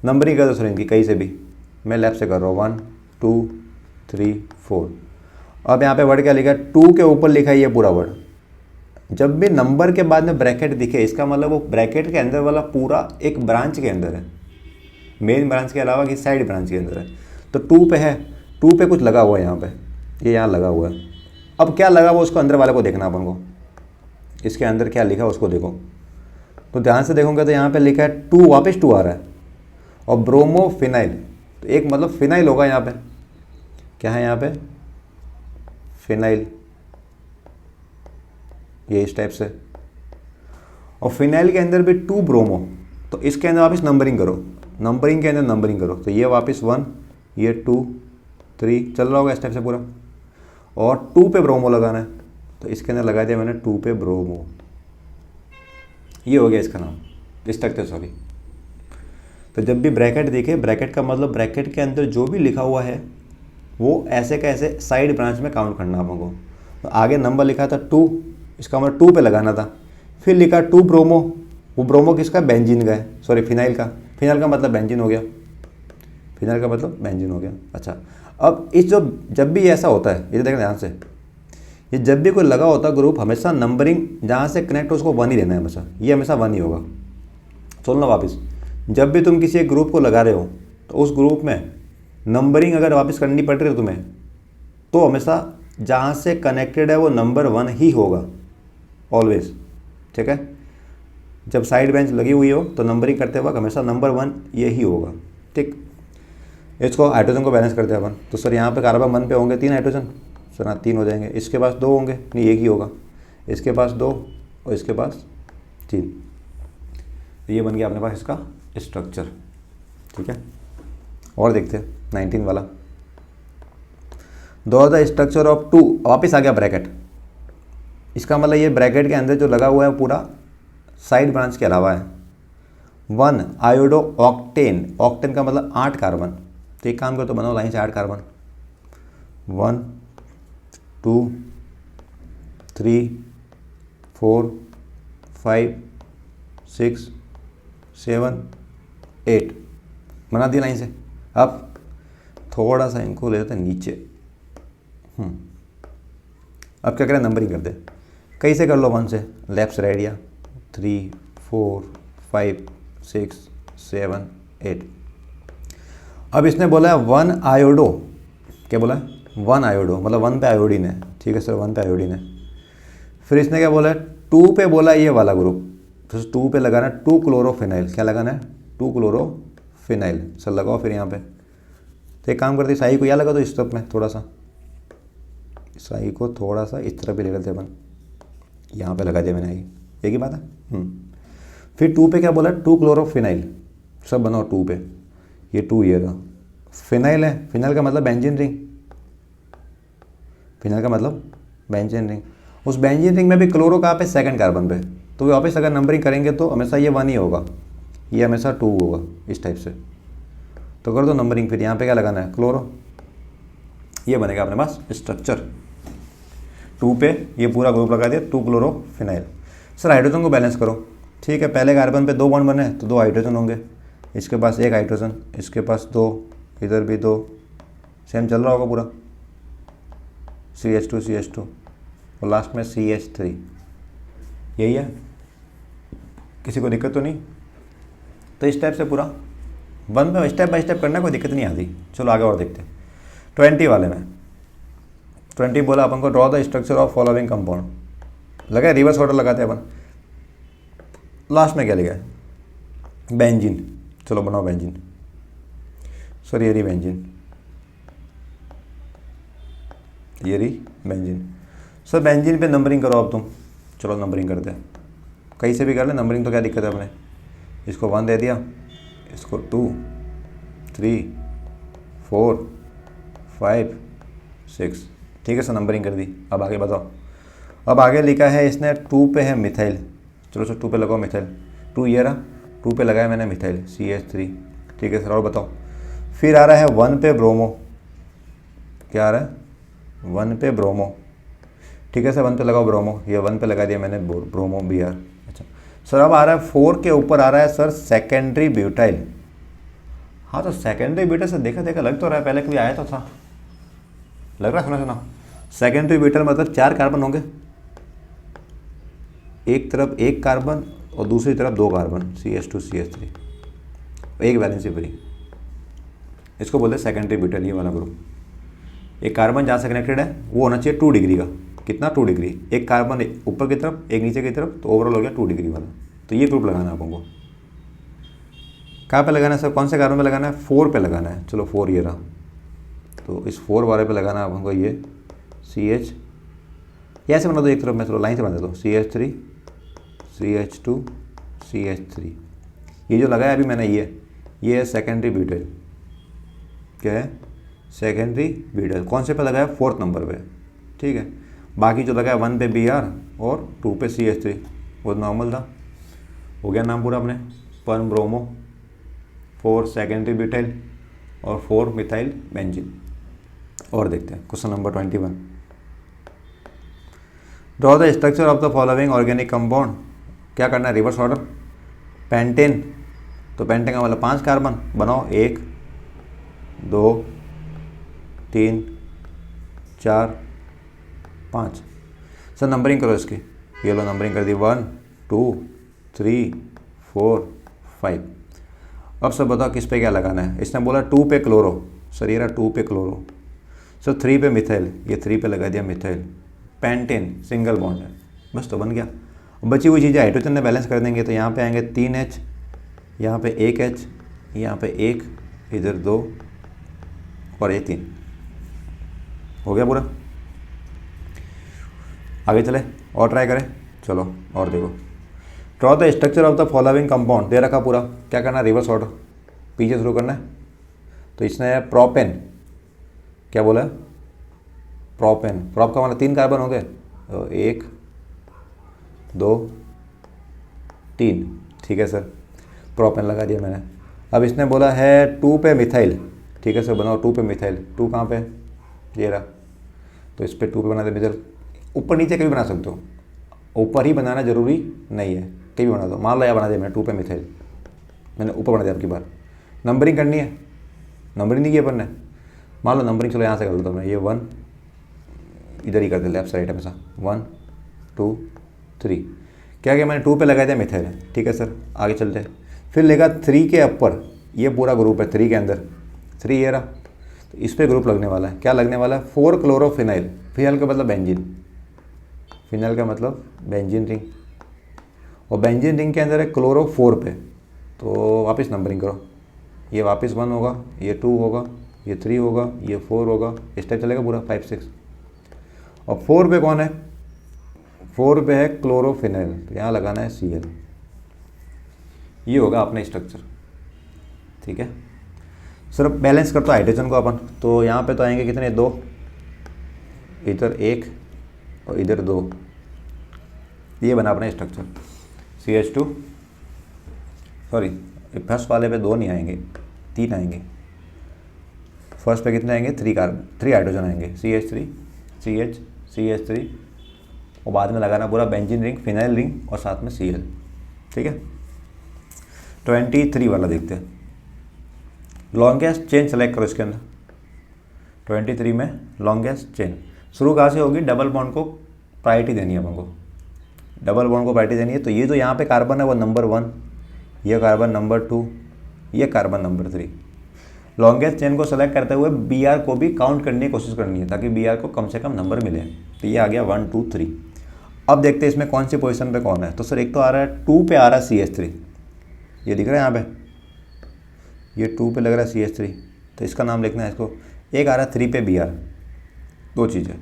नंबरिंग कर दो सर इनकी कहीं से भी, मैं लेफ्ट से कर रहा हूँ 1 2 3 4। अब यहाँ पे वर्ड क्या लिखा है, 2 के ऊपर लिखा है ये पूरा वर्ड। जब भी नंबर के बाद में ब्रैकेट दिखे इसका मतलब वो ब्रैकेट के अंदर वाला पूरा एक ब्रांच के अंदर है, मेन ब्रांच के अलावा कि साइड ब्रांच के अंदर है। तो 2 पे है, 2 पे कुछ लगा हुआ है यहाँ पे, ये यहाँ लगा हुआ है। अब क्या लगा हुआ उसको अंदर वाले को देखना अपन को, इसके अंदर क्या लिखा है उसको देखो। तो ध्यान से देखोगे तो यहाँ पे लिखा है 2, वापस 2 आ रहा है और ब्रोमोफिनाइल, तो एक मतलब फिनाइल होगा यहाँ पे, क्या है यहाँ पे फिनाइल, ये इस टाइप से। और फिनाइल के अंदर भी 2 ब्रोमो, तो इसके अंदर वापस नंबरिंग करो, नंबरिंग के अंदर नंबरिंग करो। तो ये वापस 1 ये 2 3 चल रहा होगा इस टाइप से पूरा। और 2 पे ब्रोमो लगाना है, तो इसके अंदर लगा दिया मैंने 2 पे ब्रोमो, ये हो गया इसका नाम स्ट्रक्चर, सॉरी। तो जब भी ब्रैकेट देखे, ब्रैकेट का मतलब ब्रैकेट के अंदर जो भी लिखा हुआ है वो ऐसे कैसे साइड ब्रांच में काउंट करना अपन को। तो आगे नंबर लिखा था 2, इसका मतलब 2 पे लगाना था। फिर लिखा 2 ब्रोमो, वो ब्रोमो किसका, बेंजीन का है, सॉरी फिनाइल का, फिनाइल का मतलब बेंजीन हो गया, फिनाइल का मतलब बेंजीन हो गया। अच्छा, अब इस जो जब भी ऐसा होता है, ये देखना ध्यान से, ये जब भी कोई लगा होता ग्रुप हमेशा नंबरिंग जहाँ से कनेक्ट हो उसको 1 ही रहना है हमेशा, ये हमेशा 1 ही होगा। सुन लो वापस, जब भी तुम किसी एक ग्रुप को लगा रहे हो तो उस ग्रुप में नंबरिंग अगर वापस करनी पड़ रही है तुम्हें, तो हमेशा जहाँ से कनेक्टेड है वो नंबर 1 ही होगा ऑलवेज, ठीक है। जब साइड बेंच लगी हुई हो तो नंबरिंग करते वक्त हमेशा नंबर 1 ये ही होगा, ठीक। इसको हाइड्रोजन को बैलेंस करते हैं अपन। तो सर यहाँ पे कार्बन 1 पे होंगे 3 हाइड्रोजन, सर हाँ 3 हो जाएंगे। इसके पास 2 होंगे, नहीं 1 ही होगा, इसके पास 2 और इसके पास 3। तो ये बन गया अपने पास इसका स्ट्रक्चर, ठीक है। और देखते हैं 19 वाला। ड्रॉ द स्ट्रक्चर ऑफ 2, वापस आ गया ब्रैकेट, इसका मतलब ये ब्रैकेट के अंदर जो लगा हुआ है पूरा साइड ब्रांच के अलावा है। 1 आयोडो ऑक्टेन, ऑक्टेन का मतलब 8 कार्बन। तो एक काम करो तो बनाओ लाइन से 8 कार्बन, 1 2 3 4 5 6 7 8 बना दिया लाइन से। अब थोड़ा सा इनको ले लेते हैं नीचे। अब क्या करें, नंबरिंग कर दे, कैसे कर लो 1 से, लेफ्ट से राइट या 3 4 5 6 7 8। अब इसने बोला है 1 आयोडो, क्या बोला है 1 आयोडो मतलब 1 पे आयोडीन है, ठीक है सर 1 पे आयोडीन है। फिर इसने क्या बोला है 2 पे बोला ये वाला ग्रुप, तो 2 पे लगाना है 2 क्लोरोफिनाइल, क्या लगाना है 2 क्लोरोफिनाइल, सर लगाओ फिर यहाँ पे। तो एक काम करते साई को यहाँ लगा दो इस तरफ में, थोड़ा सा साई को थोड़ा सा इस तरफ भी ले लेते अपन, यहाँ पे लगा दिया मैंने, एक ही बात है। फिर 2 पे क्या बोला 2 क्लोरोफिनाइल, सब बनाओ 2 पे, ये 2 ये रहा, फिनाइल है, फिनाइल का मतलब बेंजीन रिंग, फिनाइल का मतलब बेंजीन रिंग, उस बेंजीन रिंग में भी क्लोरो कहाँ पे, सेकंड कार्बन पे, तो वापस अगर नंबरिंग करेंगे तो हमेशा ये 1 ही होगा, ये हमेशा 2 होगा, इस टाइप से। तो कर दो नंबरिंग, फिर यहाँ पे क्या लगाना है, क्लोरो, ये बनेगा अपने पास स्ट्रक्चर। 2 पे ये पूरा ग्रुप लगा दिया, 2 क्लोरोफिनाइल। सर हाइड्रोजन को बैलेंस करो, ठीक है, पहले कार्बन पे 2 बॉन्ड बने तो 2 हाइड्रोजन होंगे, इसके पास 1 हाइड्रोजन, इसके पास 2, इधर भी 2, सेम चल रहा होगा पूरा, CH2 CH2 और लास्ट में CH3, यही है, किसी को दिक्कत तो नहीं। तो इस टाइप से पूरा 1 में स्टेप बाय स्टेप करना, कोई दिक्कत नहीं आती। चलो आगे और देखते हैं 20 वाले में। 20 बोला अपन को, draw the structure of following compound, लगा रिवर्स ऑर्डर लगाते हैं अपन। लास्ट में क्या लिखा है, बेंजीन, चलो बनाओ बेंजीन, सर ये रही बेंजीन, ये रही बेंजीन। सर बेंजीन पे नंबरिंग करो अब तुम, चलो नंबरिंग करते हैं, कहीं से भी कर ले नंबरिंग, तो क्या दिक्कत है अपने, इसको 1 दे दिया, इसको 2 3 4 5 6, ठीक है सर नंबरिंग कर दी। अब आगे बताओ, अब आगे लिखा है इसने 2 पे है मिथाइल, चलो सर 2 पे लगाओ मिथाइल, 2 ये रहा, 2 पे लगाया मैंने मिथाइल CH3, ठीक है सर। और बताओ, फिर आ रहा है 1 पे ब्रोमो, क्या आ रहा है 1 पे ब्रोमो, ठीक है सर 1 पे लगाओ ब्रोमो, ये 1 पे लगा दिया मैंने ब्रोमो Br। अच्छा सर अब आ रहा है 4 के ऊपर आ रहा है सर सेकेंडरी ब्यूटाइल। हाँ तो सेकेंडरी ब्यूटाइल से देखा देखा लग तो रहा है, पहले कभी आया तो था, लग रहा है, सुना सेकेंडरी ब्यूटाइल मतलब 4 कार्बन होंगे, एक तरफ 1 कार्बन और दूसरी तरफ 2 कार्बन CH2 CH3, एक वैलेंसी फ्री, इसको बोलते हैं सेकेंडरी ब्यूटाइल, ये वाला ग्रुप। एक कार्बन जहाँ से कनेक्टेड है वो होना चाहिए 2 डिग्री का, कितना 2 डिग्री, एक कार्बन ऊपर की तरफ एक नीचे की तरफ, तो ओवरऑल हो गया 2 डिग्री वाला। तो ये ग्रुप लगाना है आपको, कहाँ पे लगाना है सर, कौन से कार्बन पे लगाना है, 4 पे लगाना है, चलो 4 ये रहा, तो इस 4 वाले पे लगाना है आपको ये CH, ऐसे बना दो एक तरफ में, चलो लाइन से बना दो CH3 CH2 CH3, ये जो लगाया अभी मैंने ये है सेकेंडरी ब्यूटाइल, क्या है सेकेंडरी ब्यूटाइल, कौन से पे लगाया 4th नंबर पे, ठीक है। बाकी जो लगाया 1 पे Br और 2 पे CH3 वो नॉर्मल था, हो गया नाम पूरा अपने, 1 ब्रोमो, 4 सेकेंडरी ब्यूटाइल और 4 मिथाइल बेंजीन। और देखते हैं question number 21, draw the structure of the following organic compound, क्या करना है रिवर्स ऑर्डर, पेंटेन, तो पेंटेन का मतलब 5 कार्बन, बनाओ 1 2 3 4 5, सर नंबरिंग करो इसकी, ये लो नंबरिंग कर दी 1 2 3 4 5। अब सर बताओ किस पे क्या लगाना है, इसने बोला 2 पे क्लोरो, सर ये रहा 2 पे क्लोरो, सर 3 पे मिथाइल, ये 3 पे लगा दिया मिथाइल, पेंटेन सिंगल बॉन्ड है, बस तो बन गया। बची हुई चीज़ें हाइड्रोजन में बैलेंस कर देंगे, तो यहाँ पे आएंगे 3H, यहाँ पे 1H, यहाँ पे 1, इधर 2 और ये 3, हो गया पूरा। आगे चले और ट्राई करें, चलो और देखो, draw the structure of the following compound, दे रखा पूरा, क्या करना है रिवर्स ऑर्डर, पीछे शुरू करना है। तो इसने है प्रोपेन, क्या बोला है प्रोपेन, प्रोप का मतलब 3 कार्बन हो गए, तो 1 2 3, ठीक है सर प्रोपेन लगा दिया मैंने। अब इसने बोला है 2 पे मिथाइल, ठीक है सर बनाओ 2 पे मिथाइल, 2 कहाँ पे, ये रहा, तो इस पर 2 पे बना दे मिथाइल, ऊपर नीचे कभी बना सकते हो, ऊपर ही बनाना जरूरी नहीं है, कहीं भी बना दो, मान लो यहाँ बना दिया मैंने 2 पे मिथाइल, मैंने ऊपर बना दिया, आपकी बार नंबरिंग करनी है, नंबरिंग नहीं की अपन ने, मान लो नंबरिंग, चलो यहाँ से कर लेता हूँ मैं, ये 1 इधर ही कर दे लेफ्ट साइड हमेशा, 1 2 3, क्या क्या मैंने 2 पे लगा दिया मिथाइल, ठीक है सर आगे चलते हैं। फिर लेगा 3 के ऊपर, ये पूरा ग्रुप है 3 के अंदर, 3 ये रहा, तो इस पर ग्रुप लगने वाला है, क्या लगने वाला है 4 क्लोरोफिनाइल, फिनाइल का मतलब बेंजीन, फिनाइल का मतलब बेंजीन रिंग, और बेंजीन रिंग के अंदर है क्लोरो 4 पे, तो वापस नंबरिंग करो, ये वापस 1 होगा, ये 2 होगा, ये 3 होगा, ये 4 होगा, इस टाइप चलेगा पूरा 5 6। और 4 पे कौन है, 4 पे है क्लोरोफिनाइल, तो यहाँ लगाना है Cl, ये होगा अपना स्ट्रक्चर, ठीक है सर। अब बैलेंस करते हाइड्रोजन को अपन, तो यहाँ पे तो आएंगे कितने 2, इधर 1 और इधर 2, ये बना अपना स्ट्रक्चर CH2, सॉरी फर्स्ट वाले पे 2 नहीं आएंगे, 3 आएंगे। फर्स्ट पे कितने आएंगे, 3 हाइड्रोजन आएंगे, CH3 CH CH3, और बाद में लगाना पूरा बेंजीन रिंग, फिनाइल रिंग और साथ में Cl। ठीक है, 23 वाला देखते हैं। लॉन्गेस्ट चेन सेलेक्ट करो इसके अंदर। 23 में लॉन्गेस्ट चेन शुरू कहाँ से होगी, डबल बॉन्ड को प्रायोरिटी देनी है अपन को, डबल बॉन्ड को प्रायोरिटी देनी है। तो ये जो यहाँ पे कार्बन है वो नंबर 1, ये कार्बन नंबर 2, ये कार्बन नंबर 3। लॉन्गेस्ट चेन को सेलेक्ट करते हुए Br को भी काउंट करने की कोशिश करनी है ताकि Br को कम से कम नंबर मिले। तो ये आ गया 1 2 3। अब देखते हैं इसमें कौन सी पोजीशन पे कौन है। तो सर एक तो आ रहा है 2 पे आ रहा है CH3, ये दिख रहा है यहाँ पे, ये 2 पे लग रहा है CH3, तो इसका नाम लिखना है इसको। एक आ रहा है 3 पे Br, 2 चीज़ें,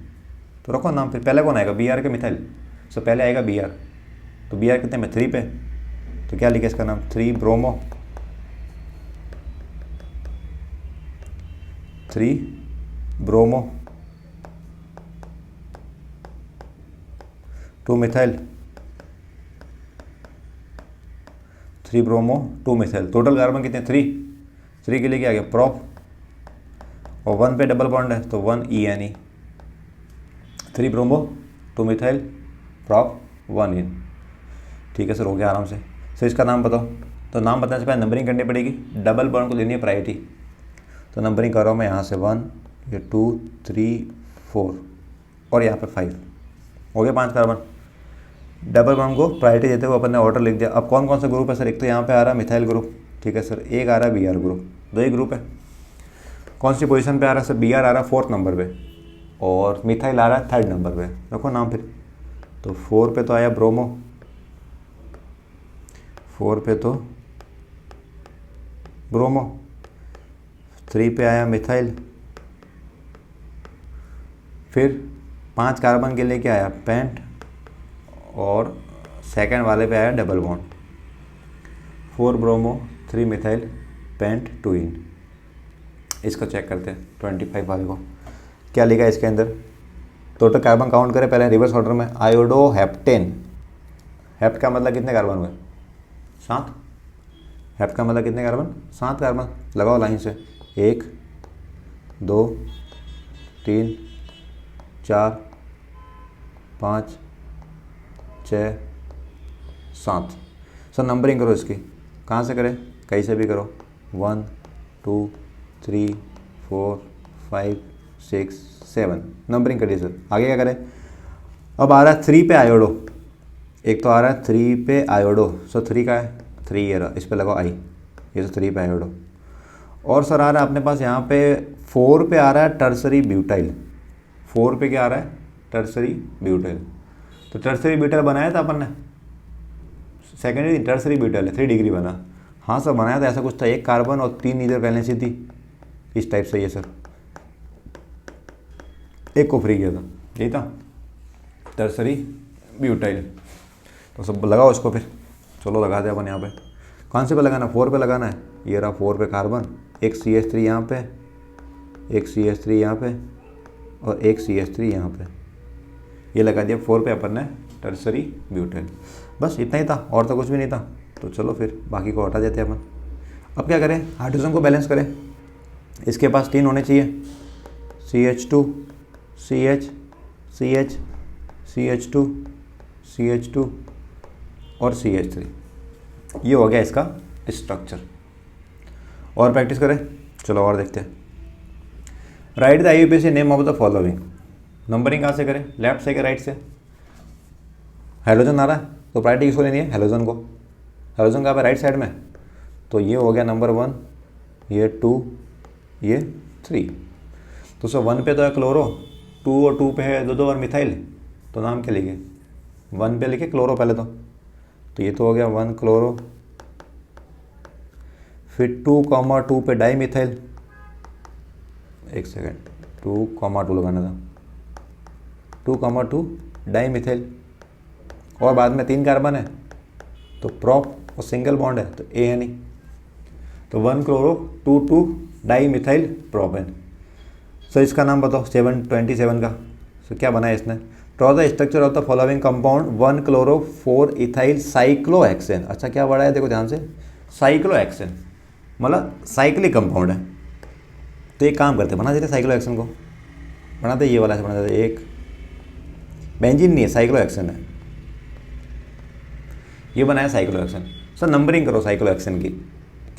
तो रखो नाम। फिर पहले कौन आएगा, Br के मिथाइल, सो पहले आएगा Br। तो Br कितने में, 3 पे, तो क्या लिखे इसका नाम, 3 bromo, 3 bromo 2 methyl, 3 bromo 2 methyl. Total carbon कितने, 3 के लिए क्या आ गया, प्रॉप, और 1 पे डबल बॉन्ड है तो 1 ENE, 3 ब्रोमो 2 मिथाइल प्रॉप 1 इन। ठीक है सर, हो गया आराम से। सर इसका नाम बताओ। तो नाम बताने से पहले नंबरिंग करनी पड़ेगी, डबल बॉन्ड को देनी है प्रायोरिटी। तो नंबरिंग कर रहा हूँ मैं यहाँ से 1, ये 2 3 4 और यहाँ पे 5, हो गया 5 कार्बन। डबल बॉन्ड को प्रायोरिटी देते हुए अपन ने ऑर्डर लिख दिया। अब कौन कौन सा ग्रुप है सर, एक तो यहाँ पे आ रहा है मिथाइल ग्रुप, ठीक है सर, एक आ रहा है Br ग्रुप, 2 ही ग्रुप है। कौन सी पोजीशन पे आ रहा है सर, Br आ रहा है 4th नंबर पे और मिथाइल आ रहा है 3rd नंबर पे, रखो नाम फिर। तो 4 पे तो आया ब्रोमो, 4 पे तो ब्रोमो, 3 पे आया मिथाइल, फिर 5 कार्बन के लिए क्या आया, पेंट, और सेकंड वाले पे आया double bond, 4 bromo 3 methyl pent 2 इन। इसको चेक करते हैं 25 वाले को, क्या लिखा है इसके अंदर। टोटल कार्बन काउंट करें पहले रिवर्स ऑर्डर में। आयोडो हेप्टेन, हेप्ट का मतलब कितने कार्बन हुए, 7। हेप्ट का मतलब कितने कार्बन, 7 कार्बन। लगाओ लाइन से, 1 2 3 4 5 6 7। सर नंबरिंग करो इसकी, कहाँ से करें, कहीं से भी करो, 1 2 3 4 5 6 7, नंबरिंग करिए सर। आगे क्या करें, अब आ रहा है 3 पे आयोडो, एक तो आ रहा है 3 पे आयोडो, सो 3 का है 3, ये रहा, इस पे लगाओ आई, ये तो 3 पे आयोडो। और सर आ रहा है अपने पास यहाँ पे 4 पे आ रहा है टर्सरी ब्यूटाइल, 4 पे क्या आ रहा है, टर्सरी ब्यूटाइल। तो टर्सरी ब्यूटाइल बनाया था अपन ने, सेकेंडरी टर्सरी ब्यूटाइल है, 3 डिग्री बना। हाँ सर बनाया था, ऐसा कुछ था, 1 कार्बन और 3 इधर वैलेंसी थी, इस टाइप से ये सर, एक को फ्री किया था, यही था टर्सरी ब्यूटाइल। तो सब लगाओ इसको फिर, चलो लगा दे अपन यहाँ पे। कौन से पे लगाना, 4 पे लगाना है, ये रहा 4 पे कार्बन, एक CH3 यहाँ पे, एक CH3 यहाँ पे और एक CH3 यहाँ पे, ये लगा दिया 4 पे अपन ने टर्सरी ब्यूटाइल। बस इतना ही था, और तो कुछ भी नहीं था। तो चलो फिर बाकी को हटा देते हैं अपन। अब क्या करें, हाइड्रोजन को बैलेंस करें। इसके पास 3 होने चाहिए, CH2 CH CH CH2 CH2 और CH3, ये हो गया इसका स्ट्रक्चर। और प्रैक्टिस करें, चलो और देखते हैं। Right the IUPAC name of the following. Numbering कहाँ से करें, लेफ्ट से कि राइट से। हाइड्रोजन आ रहा है तो प्रायोरिटी किसको लेनी है, हाइड्रोजन को। हाइड्रोजन कहाँ पे, राइट साइड में, तो ये हो गया नंबर 1, ये 2, ये 3। तो सर 1 पे तो है क्लोरो, 2 और 2 पे है 2 और मिथाइल, तो नाम क्या लिखे, 1 पे लिखे क्लोरो पहले तो ये तो हो गया 1 क्लोरो, फिर 2,2 पे डाई मिथाइल, एक सेकेंड 2,2 लगाना था, 2,2 डाई मिथाइल, और बाद में 3 कार्बन है तो प्रॉप और सिंगल बॉन्ड है तो ANE, तो 1 chloro 2,2 di methyl propane. Sir इसका नाम बताओ 727 का, सो क्या बना है इसने, draw the structure of the following compound 1 chloro 4 ethyl cyclohexane. अच्छा क्या वर्ड है, देखो ध्यान से, साइक्लोहेक्सेन मतलब साइक्लिक कंपाउंड है। तो एक काम करते, बना देते साइक्लोहेक्सेन को, बनाते ये वाला से बना देते, एक बेंजीन नहीं है, साइक्लोहेक्सेन है, ये बनाया साइक्लोहेक्सेन। सर नंबरिंग करो साइक्लोहेक्सेन की,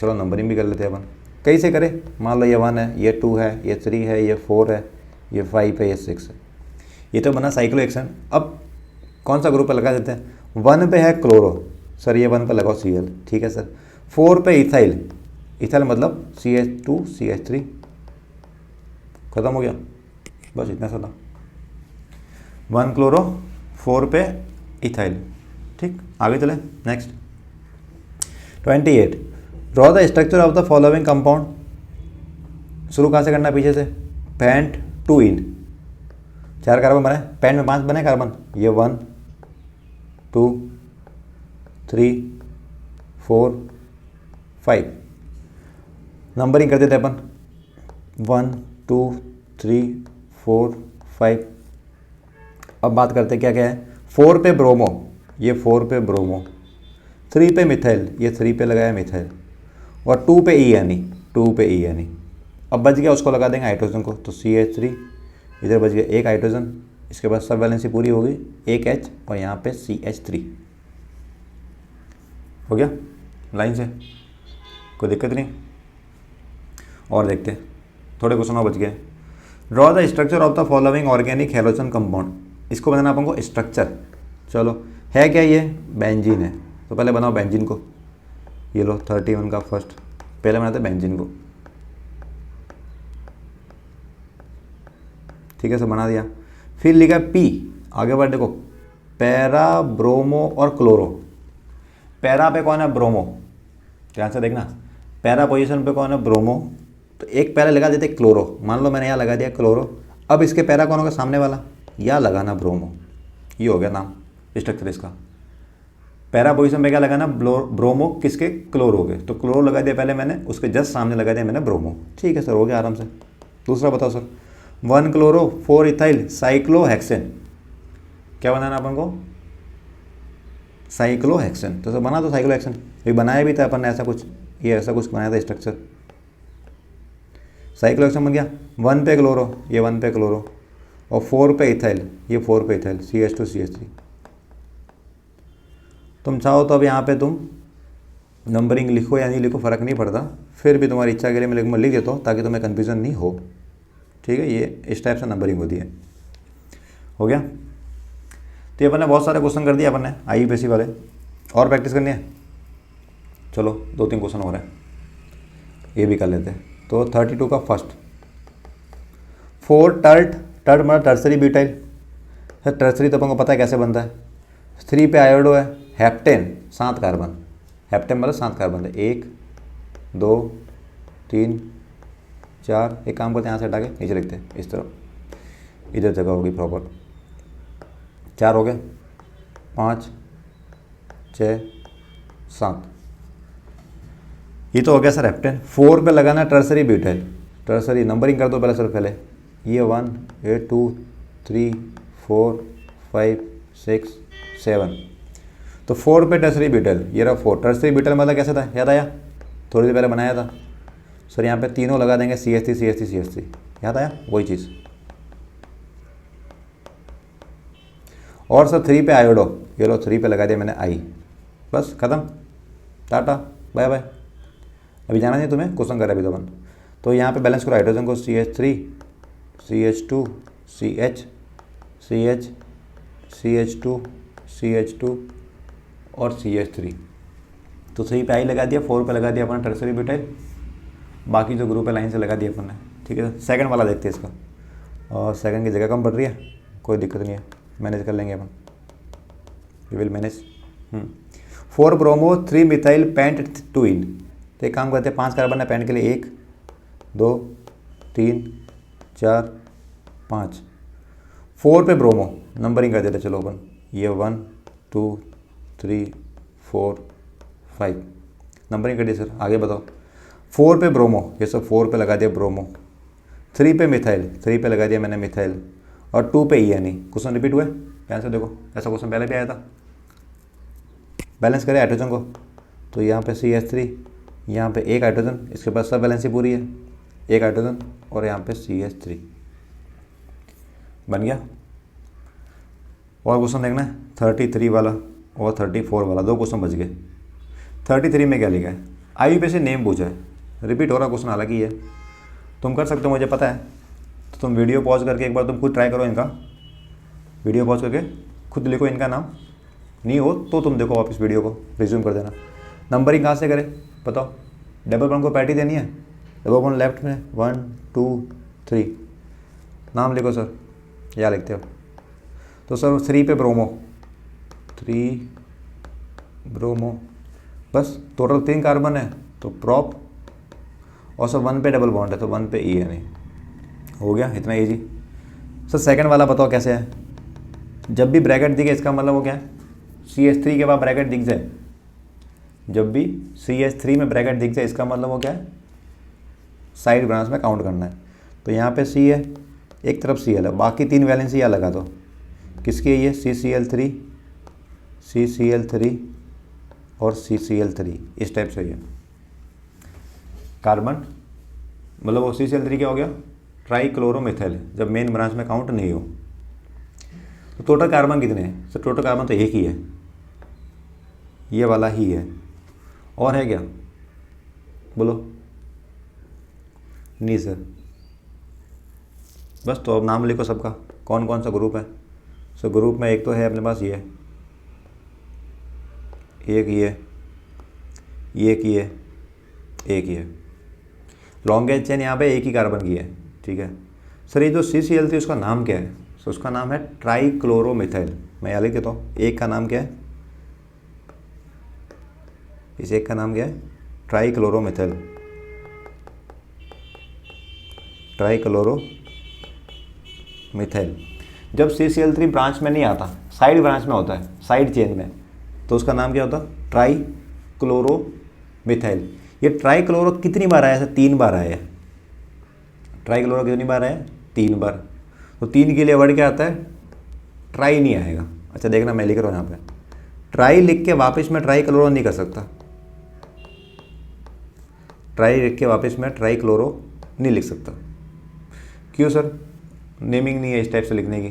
चलो नंबरिंग भी कर लेते हैं अपन, कैसे करें, मान लो ये 1 है, ये 2 है, ये 3 है, ये 4 है, ये 5 है, ये 6 है, ये तो बना साइक्लोहेक्सेन। अब कौन सा ग्रुप पे लगा देते हैं, 1 पे है क्लोरो, सर ये 1 पे लगाओ Cl, ठीक है सर। 4 पे इथाइल, इथाइल मतलब CH2 CH3, खत्म हो गया, बस इतना सा था। 1 क्लोरो 4 पे इथाइल, ठीक, आगे चले next. 28 draw the structure of the following compound. शुरू कहाँ से करना है, पीछे से, पेंट 2 इन, 4 कार्बन बने, पेंट में 5 बने कार्बन, ये 1 2 3 4 5, नंबरिंग कर देते अपन 1 2 3 4 5। अब बात करते क्या क्या है, 4 पे ब्रोमो, ये 4 पे ब्रोमो, 3 पे मिथाइल, ये 3 पे लगाया मिथाइल, और 2 पे ENE, 2 पे ENE। अब बच गया, उसको लगा देंगे हाइड्रोजन को, तो CH3, इधर बच गया एक हाइड्रोजन, इसके बाद सब वैलेंसी पूरी हो गई, एक H और यहाँ पे CH3 हो गया लाइन से, कोई दिक्कत नहीं। और देखते हैं, थोड़े क्वेश्चन और बच गए। Draw the structure of the following organic halogen compound, इसको बनाना अपन को स्ट्रक्चर, चलो है क्या, ये बेंजीन है, तो पहले बनाओ बेंजीन को, ये लो 31 का फर्स्ट, पहले बनाते बेंजीन को, ठीक है सर बना दिया। फिर लिखा P, आगे बढ़ देखो, पैरा ब्रोमो और क्लोरो, पैरा पे कौन है, ब्रोमो, ध्यान से देखना, पैरा पोजीशन पे कौन है, ब्रोमो, तो एक पैरा लगा देते क्लोरो, मान लो मैंने यहाँ लगा दिया क्लोरो, अब इसके पैरा कौन होगा, सामने वाला, या लगाना ब्रोमो, ये हो गया नाम स्ट्रक्चर इसका। पैरा पोजीशन पे क्या लगाना, ब्रोमो, किसके, क्लोरो के, तो क्लोरो लगा दिया पहले मैंने, उसके जस्ट सामने लगा दिया मैंने ब्रोमो, ठीक है सर हो गया आराम से। दूसरा बताओ सर, 1 क्लोरो 4 इथाइल साइक्लोहेक्सेन, क्या बनाना अपन को, साइक्लोहेक्सेन, तो सर बना दो साइक्लोहेक्सेन, ये बनाया भी था अपन ने ऐसा कुछ, ये ऐसा कुछ बनाया था स्ट्रक्चर, साइक्लोहेक्सेन बन गया। 1 पे क्लोरो, ये 1 पे क्लोरो, और 4 पे इथाइल, ये 4 पे इथाइल, CH2 CH3। तुम चाहो तो अब यहाँ पे तुम नंबरिंग लिखो या नहीं लिखो फ़र्क नहीं पड़ता, फिर भी तुम्हारी इच्छा के लिए मैं लिख देता हूँ ताकि तुम्हें कन्फ्यूज़न नहीं हो, ठीक है, ये इस टाइप से नंबरिंग होती है। हो गया, तो ये अपन ने बहुत सारे क्वेश्चन कर दिए अपन ने IUPAC वाले, और प्रैक्टिस करनी है, चलो 2-3 क्वेश्चन हो रहे हैं, ये भी कर लेते हैं। तो 32 का फर्स्ट, 4 टर्ट, टर्ट मतलब टर्सरी ब्यूटाइल, सर टर्सरी तो अपन को पता है कैसे बनता है, 3 पे आयोडो है, हेप्टेन 7 कार्बन, हेप्टेन मतलब 7 कार्बन है, 1 2 3 4, एक काम करते हैं यहाँ से हटा के नीचे लिखते हैं इस तरफ, इधर जगह होगी प्रॉपर, 4 हो गए, 5 6 7, ये तो हो गया सर हेप्टेन। 4 पे लगाना टर्सरी ब्यूटाइल, टर्सरी नंबरिंग कर दो पहले सर, पहले ये 1 ये 2 3 4 5 6 7, तो 4 पे टर्सरी ब्यूटाइल, ये रहा 4, टर्सरी ब्यूटाइल मतलब कैसे था, याद आया, थोड़ी देर पहले बनाया था सर, यहाँ पे तीनों लगा देंगे CH3 CH3 CH3, याद आया वही चीज़। और सर 3 पे आयोडो, ये लो 3 पे लगा दिया मैंने I, बस ख़त्म, टाटा बाय बाय, अभी जाना नहीं तुम्हें, क्वेश्चन करें अभी तो अपन। तो यहाँ पे बैलेंस करो हाइड्रोजन को, CH3 CH2 CH CH CH2 CH2 और CH3, तो 3 पे I लगा दिया, 4 पे लगा दिया अपना टर्सरी ब्यूटाइल, बाकी जो ग्रुप है लाइन से लगा दिया अपन ने, ठीक है। सेकंड वाला देखते हैं इसका, और सेकंड की जगह कम पड़ रही है, कोई दिक्कत नहीं है, मैनेज कर लेंगे अपन, we will manage. 4 bromo 3 methyl pent 2 ene, तो एक काम करते हैं, 5 कार्बन है पेंट के लिए, 1 2 3 4 5, 4 पे ब्रोमो, नंबरिंग कर देते चलो अपन, ये 1 2 3 4 5, नंबरिंग कर दिया सर, आगे बताओ। 4 पे ब्रोमो, ये सब 4 पे लगा दिया ब्रोमो, 3 पे मिथाइल, 3 पे लगा दिया मैंने मिथाइल, और 2 पे ई है नहीं। क्वेश्चन रिपीट हुए, ध्यान से देखो, ऐसा क्वेश्चन पहले भी आया था। बैलेंस करें हाइड्रोजन को, तो यहाँ पे CH3, यहाँ पे एक हाइड्रोजन, इसके पास सब बैलेंस ही पूरी है, एक हाइड्रोजन और यहाँ पे CH3 बन गया। और क्वेश्चन देखना है 33 वाला और 34 वाला, 2 क्वेश्चन बच गए। 33 में क्या लिखा है, IUPAC नेम पूछा है, रिपीट हो रहा क्वेश्चन हालांकि ये तुम कर सकते हो, मुझे पता है। तो तुम वीडियो पॉज करके एक बार तुम खुद ट्राई करो इनका, वीडियो पॉज करके खुद लिखो इनका नाम, नहीं हो तो तुम देखो वापस वीडियो को रिज्यूम कर देना। नंबरिंग कहाँ से करें बताओ, डबल बॉन्ड को पैटी देनी है, डबल बॉन्ड लेफ्ट में 1 2 3, नाम लिखो सर, या लिखते हो तो सर 3 पे ब्रोमो, 3 ब्रोमो, बस टोटल 3 कार्बन है तो प्रॉप, और सर 1 पे डबल बॉन्ड है तो 1 पे ई है नहीं, हो गया इतना इजी। सर सेकंड वाला बताओ कैसे है, जब भी ब्रैकेट दिखे इसका मतलब वो क्या है, CH3 के बाद ब्रैकेट दिख जाए, जब भी CH3 में ब्रैकेट दिख जाए इसका मतलब वो क्या है, साइड ब्रांच में काउंट करना है। तो यहाँ पे C है, एक तरफ Cl है, बाकी 3 वैलेंस यहाँ लगा दो, किसकी है ये, CCl3, CCl3 और CCl3, इस टाइप से ये कार्बन, मतलब वो CCl3 क्या हो गया, ट्राईक्लोरोमिथाइल, जब मेन ब्रांच में काउंट नहीं हो। तो टोटल कार्बन कितने हैं सर, टोटल कार्बन तो एक ही है, ये वाला ही है, और है क्या बोलो, नहीं सर, बस तो अब नाम लिखो सबका, कौन कौन सा ग्रुप है। सो ग्रुप में एक तो है अपने पास ये, एक ये, एक ये, एक ये, लॉन्गेस्ट चेन यहाँ पे एक ही कार्बन की है, ठीक है। सर ये जो CCl3 उसका नाम क्या है, सो उसका नाम है ट्राईक्लोरोमिथाइल, मैं यहाँ लिख देता हूँ, एक का नाम क्या है, इस एक का नाम क्या है, ट्राईक्लोरोमिथाइल, ट्राईक्लोरोमिथाइल। जब CCl3 ब्रांच में नहीं आता, साइड ब्रांच में होता है, साइड चेन में, तो उसका नाम क्या होता है, ट्राईक्लोरोमिथाइल। ये ट्राईक्लोरो कितनी बार आया है, 3 बार आया है, ट्राईक्लोरो कितनी बार आया है, 3 बार। तो 3 के लिए वर्ड क्या आता है, ट्राई नहीं आएगा। अच्छा देखना मैं लिख रहा हूँ यहाँ पे, ट्राई लिख के वापस में ट्राईक्लोरो नहीं कर सकता, ट्राई लिख के वापस में ट्राईक्लोरो नहीं लिख सकता, क्यों सर, नेमिंग नहीं है इस टाइप से लिखने की।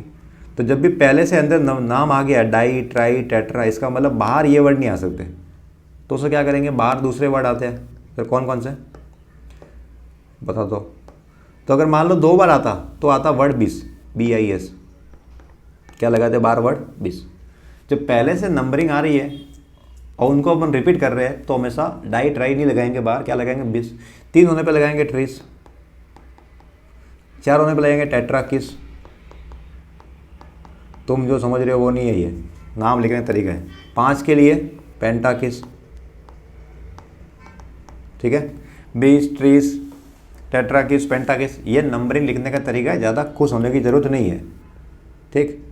तो जब भी पहले से अंदर नाम आ गया, डाई ट्राई टेट्रा, इसका मतलब बाहर ये वर्ड नहीं आ सकते, तो उसे क्या करेंगे, बाहर दूसरे वर्ड आते हैं, फिर कौन कौन से बता दो। तो अगर मान लो 2 बार आता तो आता वर्ड BIS, BIS, क्या लगाते बार वर्ड BIS। जब पहले से नंबरिंग आ रही है और उनको अपन रिपीट कर रहे हैं तो हमेशा डाई ट्राई नहीं लगाएंगे बाहर, क्या लगाएंगे BIS। 3 होने पे लगाएंगे ट्रीस, 4 होने पे लगाएंगे टेट्राकिस, तुम जो समझ रहे हो वो नहीं है, ये नाम लिखने का तरीका है। 5 के लिए पेंटाकिस, ठीक है, 20 ट्रीस टेट्राकिस पेंटाकिस, ये नंबरिंग लिखने का तरीका है, ज़्यादा खुश होने की ज़रूरत नहीं है, ठीक।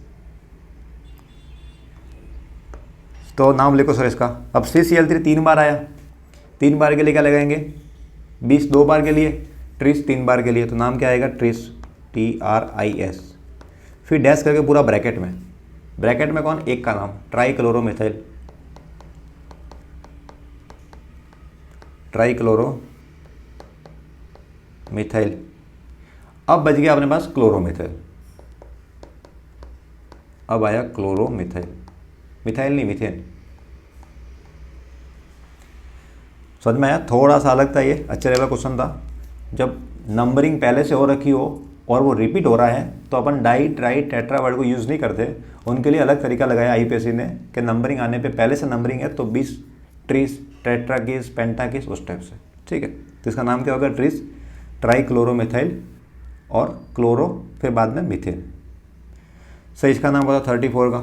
तो नाम लिखो सर इसका। अब CCl3 3 बार आया, 3 बार के लिए क्या लगाएंगे, 20 2 बार के लिए, ट्रिस 3 बार के लिए, तो नाम क्या आएगा, ट्रिस, TRIS। फिर डैश करके पूरा ब्रैकेट में, ब्रैकेट में कौन, एक का नाम, ट्राईक्लोरोमिथाइल, ट्राईक्लोरोमिथाइल। अब बच गया अपने पास क्लोरोमिथाइल, अब आया क्लोरोमिथाइल, मिथाइल नहीं मीथेन, समझ में आया। थोड़ा सा अलग था ये, अच्छे लेवल क्वेश्चन था। जब नंबरिंग पहले से हो रखी हो और वो रिपीट हो रहा है तो अपन डाई ट्राई टेट्रा वर्ड को यूज़ नहीं करते, उनके लिए अलग तरीका लगाया IUPAC ने कि नंबरिंग आने पे पहले से नंबरिंग है तो 20 ट्रीस टेट्राकिस पेंटाकिस उस टाइप से, ठीक है। तो इसका नाम क्या होगा, ट्रीस ट्राईक्लोरोमिथाइल और क्लोरो, फिर बाद में मीथेन। सही, इसका नाम होता 34 का।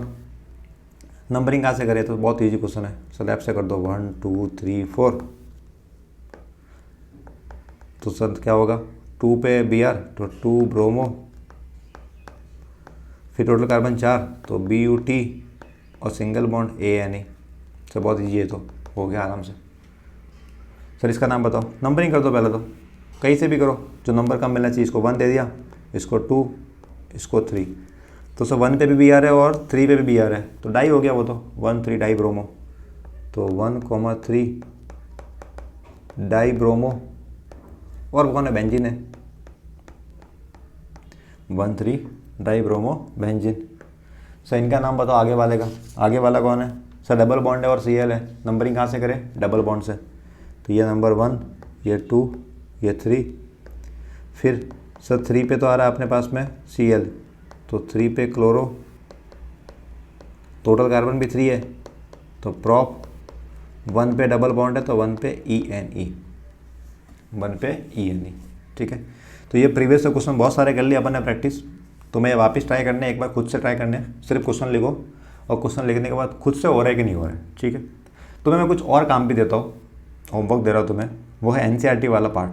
नंबरिंग कहाँ से करें, तो बहुत ईजी क्वेश्चन है, सर लेफ्ट से कर दो, 1 2 3 4, तो सर क्या होगा, 2 पे Br तो 2 ब्रोमो, फिर टोटल कार्बन 4 तो BUT और सिंगल बॉन्ड ANA। सर बहुत ईजी है, तो हो गया आराम से। सर इसका नाम बताओ, नंबरिंग कर दो पहले, तो कहीं से भी करो, जो नंबर कम मिलना चाहिए, इसको 1 दे दिया, इसको 2, इसको 3, तो सर 1 पे भी Br है और 3 पे भी Br है, तो डाई हो गया वो तो 1,3 डाई ब्रोमो। तो 1,3 डाई ब्रोमो, और कौन है, बेंजीन है, 1,3 डाई ब्रोमो बेंजीन। सर इनका नाम बताओ आगे वाले का, आगे वाला कौन है सर, डबल बॉन्ड है और Cl है, नंबरिंग कहाँ से करें, डबल बॉन्ड से। तो ये नंबर 1, ये 2, ये 3, फिर सर 3 पे तो आ रहा है अपने पास में Cl, तो 3 पे क्लोरो, टोटल कार्बन भी 3 है, तो प्रॉप 1 पे डबल बॉन्ड है तो 1 पे ENE, 1 पे ENE, ठीक है। तो ये प्रीवियस से क्वेश्चन बहुत सारे कर लिए अपन ने प्रैक्टिस, तो मैं वापस ट्राई करने, एक बार खुद से ट्राई करने, सिर्फ क्वेश्चन लिखो और क्वेश्चन लिखने के बाद खुद से हो रहा है कि नहीं हो रहा है, ठीक है। तो मैं कुछ और काम भी देता हूँ, होमवर्क दे रहा हूँ तुम्हें, वो है NCERT वाला पार्ट।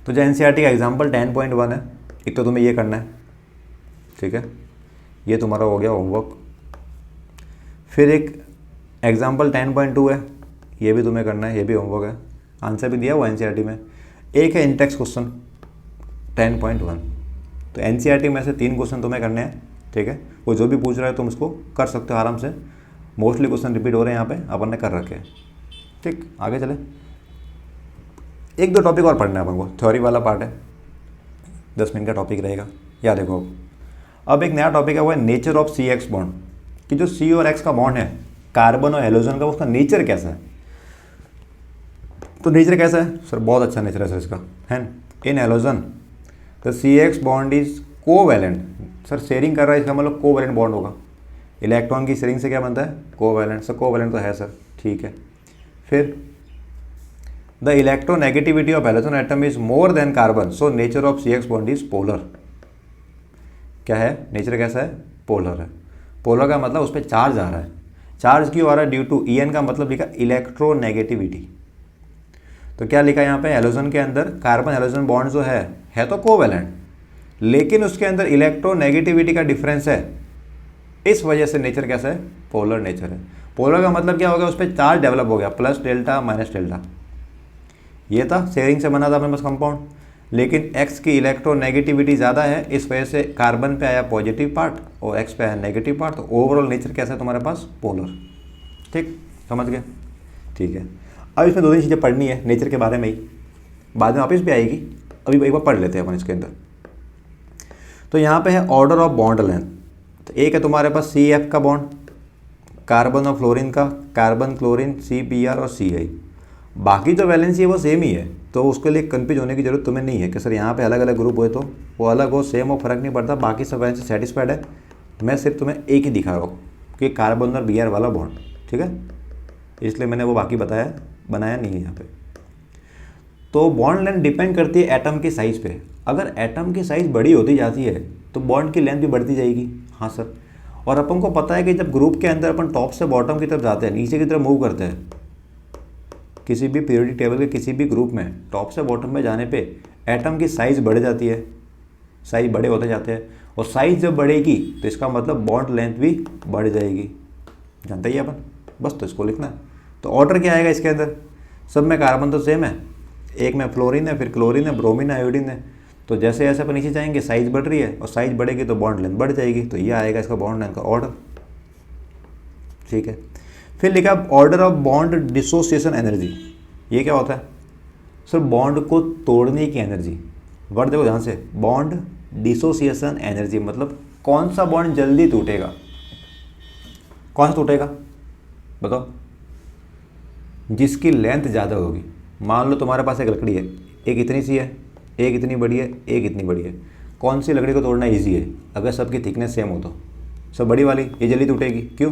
तो जो NCERT का एग्जाम्पल 10.1 है, एक तो तुम्हें ये करना है, ठीक है, ये तुम्हारा हो गया होमवर्क। फिर एक एग्जाम्पल 10.2 है, ये भी तुम्हें करना है, ये भी होमवर्क है, आंसर भी दिया हुआ NCERT में। एक है इंटेक्स क्वेश्चन 10.1, तो NCERT में से 3 क्वेश्चन तुम्हें करने हैं, ठीक है। वो जो भी पूछ रहा है तुम उसको कर सकते हो आराम से, मोस्टली क्वेश्चन रिपीट हो रहे हैं यहाँ पे, अपन ने कर रखे हैं, ठीक। आगे चले, 1-2 टॉपिक और पढ़ना है अपन को, थ्योरी वाला पार्ट है, 10 मिनट का टॉपिक रहेगा, याद देखो। अब एक नया टॉपिक है, वो है नेचर ऑफ CX बॉन्ड, कि जो C और X का बॉन्ड है कार्बन और हेलोजन का, उसका नेचर कैसा है। तो नेचर कैसा है सर, बहुत अच्छा नेचर है सर इसका, है ना। In halogen the CX bond is covalent, sir sharing कर रहा है, इसका मतलब कोवैलेंट बॉन्ड होगा। इलेक्ट्रॉन की शेयरिंग से क्या बनता है, कोवैलेंट, सर कोवैलेंट तो है सर, ठीक है। फिर the electronegativity of halogen atom is more than carbon, so nature of CX bond is polar. क्या है, नेचर कैसा है, पोलर है। पोलर का मतलब उस पर चार्ज आ रहा है, चार्ज क्यों आ रहा है, ड्यू टू EN का मतलब लिखा इलेक्ट्रोनेगेटिविटी। तो क्या लिखा है यहाँ पे, हेलोजन के अंदर कार्बन हेलोजन बॉन्ड जो है तो कोवैलेंट, लेकिन उसके अंदर इलेक्ट्रोनेगेटिविटी का डिफरेंस है, इस वजह से नेचर कैसा है, पोलर नेचर है। पोलर का मतलब क्या हो गया, उस पर चार्ज डेवलप हो गया, प्लस डेल्टा माइनस डेल्टा, ये था शेयरिंग से बना था अपने पास कंपाउंड, लेकिन X की इलेक्ट्रोनेगेटिविटी ज़्यादा है, इस वजह से कार्बन पे आया पॉजिटिव पार्ट और X पे आया नेगेटिव पार्ट, तो ओवरऑल नेचर कैसा है तुम्हारे पास, पोलर, ठीक, समझ गए, ठीक है। अब इसमें 2-3 चीज़ें पढ़नी है नेचर के बारे में ही, बाद में वापस भी आएगी, अभी एक बार पढ़ लेते हैं अपन इसके अंदर। तो यहाँ पे है ऑर्डर ऑफ बॉन्ड लेंथ, तो एक है तुम्हारे पास CF का बॉन्ड, कार्बन और फ्लोरीन का, कार्बन क्लोरीन CPr और CI, बाकी जो वैलेंसी है वो सेम ही है, तो उसके लिए कन्फ्यूज होने की जरूरत तुम्हें नहीं है कि सर यहाँ पे अलग अलग ग्रुप हुए तो वो अलग हो, सेम हो, फर्क नहीं पड़ता, बाकी सब वैलेंसी सेटिस्फाइड है। मैं सिर्फ तुम्हें एक ही दिखा रहा हूँ कि कार्बन और Br वाला बॉन्ड, ठीक है, इसलिए मैंने वो बाकी बनाया नहीं है यहाँ पे। तो बॉन्ड लेंथ डिपेंड करती है एटम की साइज़ पे, अगर एटम की साइज़ बड़ी होती जाती है तो बॉन्ड की लेंथ भी बढ़ती जाएगी, हाँ सर। और अपन को पता है कि जब ग्रुप के अंदर अपन टॉप से बॉटम की तरफ जाते हैं, नीचे की तरफ मूव करते हैं, किसी भी पीरियोडिक टेबल के किसी भी ग्रुप में टॉप से बॉटम में जाने पे एटम की साइज़ बढ़ जाती है, साइज़ बड़े होते जाते हैं, और साइज़ जब बढ़ेगी तो इसका मतलब बॉन्ड लेंथ भी बढ़ जाएगी, जानते ही अपन, बस तो इसको लिखना है। तो ऑर्डर क्या आएगा इसके अंदर, सब में कार्बन तो सेम है, एक में फ्लोरीन है, फिर क्लोरीन है, ब्रोमीन है, आयोडीन है, तो जैसे जैसे अपन नीचे जाएंगे साइज़ बढ़ रही है, और साइज़ बढ़ेगी तो बॉन्ड लेंथ बढ़ जाएगी, तो ये आएगा इसका बॉन्ड लेंथ का ऑर्डर, ठीक है। फिर लिखा order of bond dissociation energy, ये क्या होता है सर, बॉन्ड को तोड़ने की एनर्जी, वर्ड देखो ध्यान से, बॉन्ड डिसोसिएशन एनर्जी मतलब कौन सा बॉन्ड जल्दी टूटेगा, कौन सा टूटेगा बताओ, जिसकी लेंथ ज़्यादा होगी। मान लो तुम्हारे पास एक लकड़ी है, एक इतनी सी है, एक इतनी बड़ी है, एक इतनी बड़ी है, कौन सी लकड़ी को तोड़ना ईजी है, अगर सबकी थिकनेस सेम हो तो सब बड़ी वाली, ये जल्दी टूटेगी, क्यों,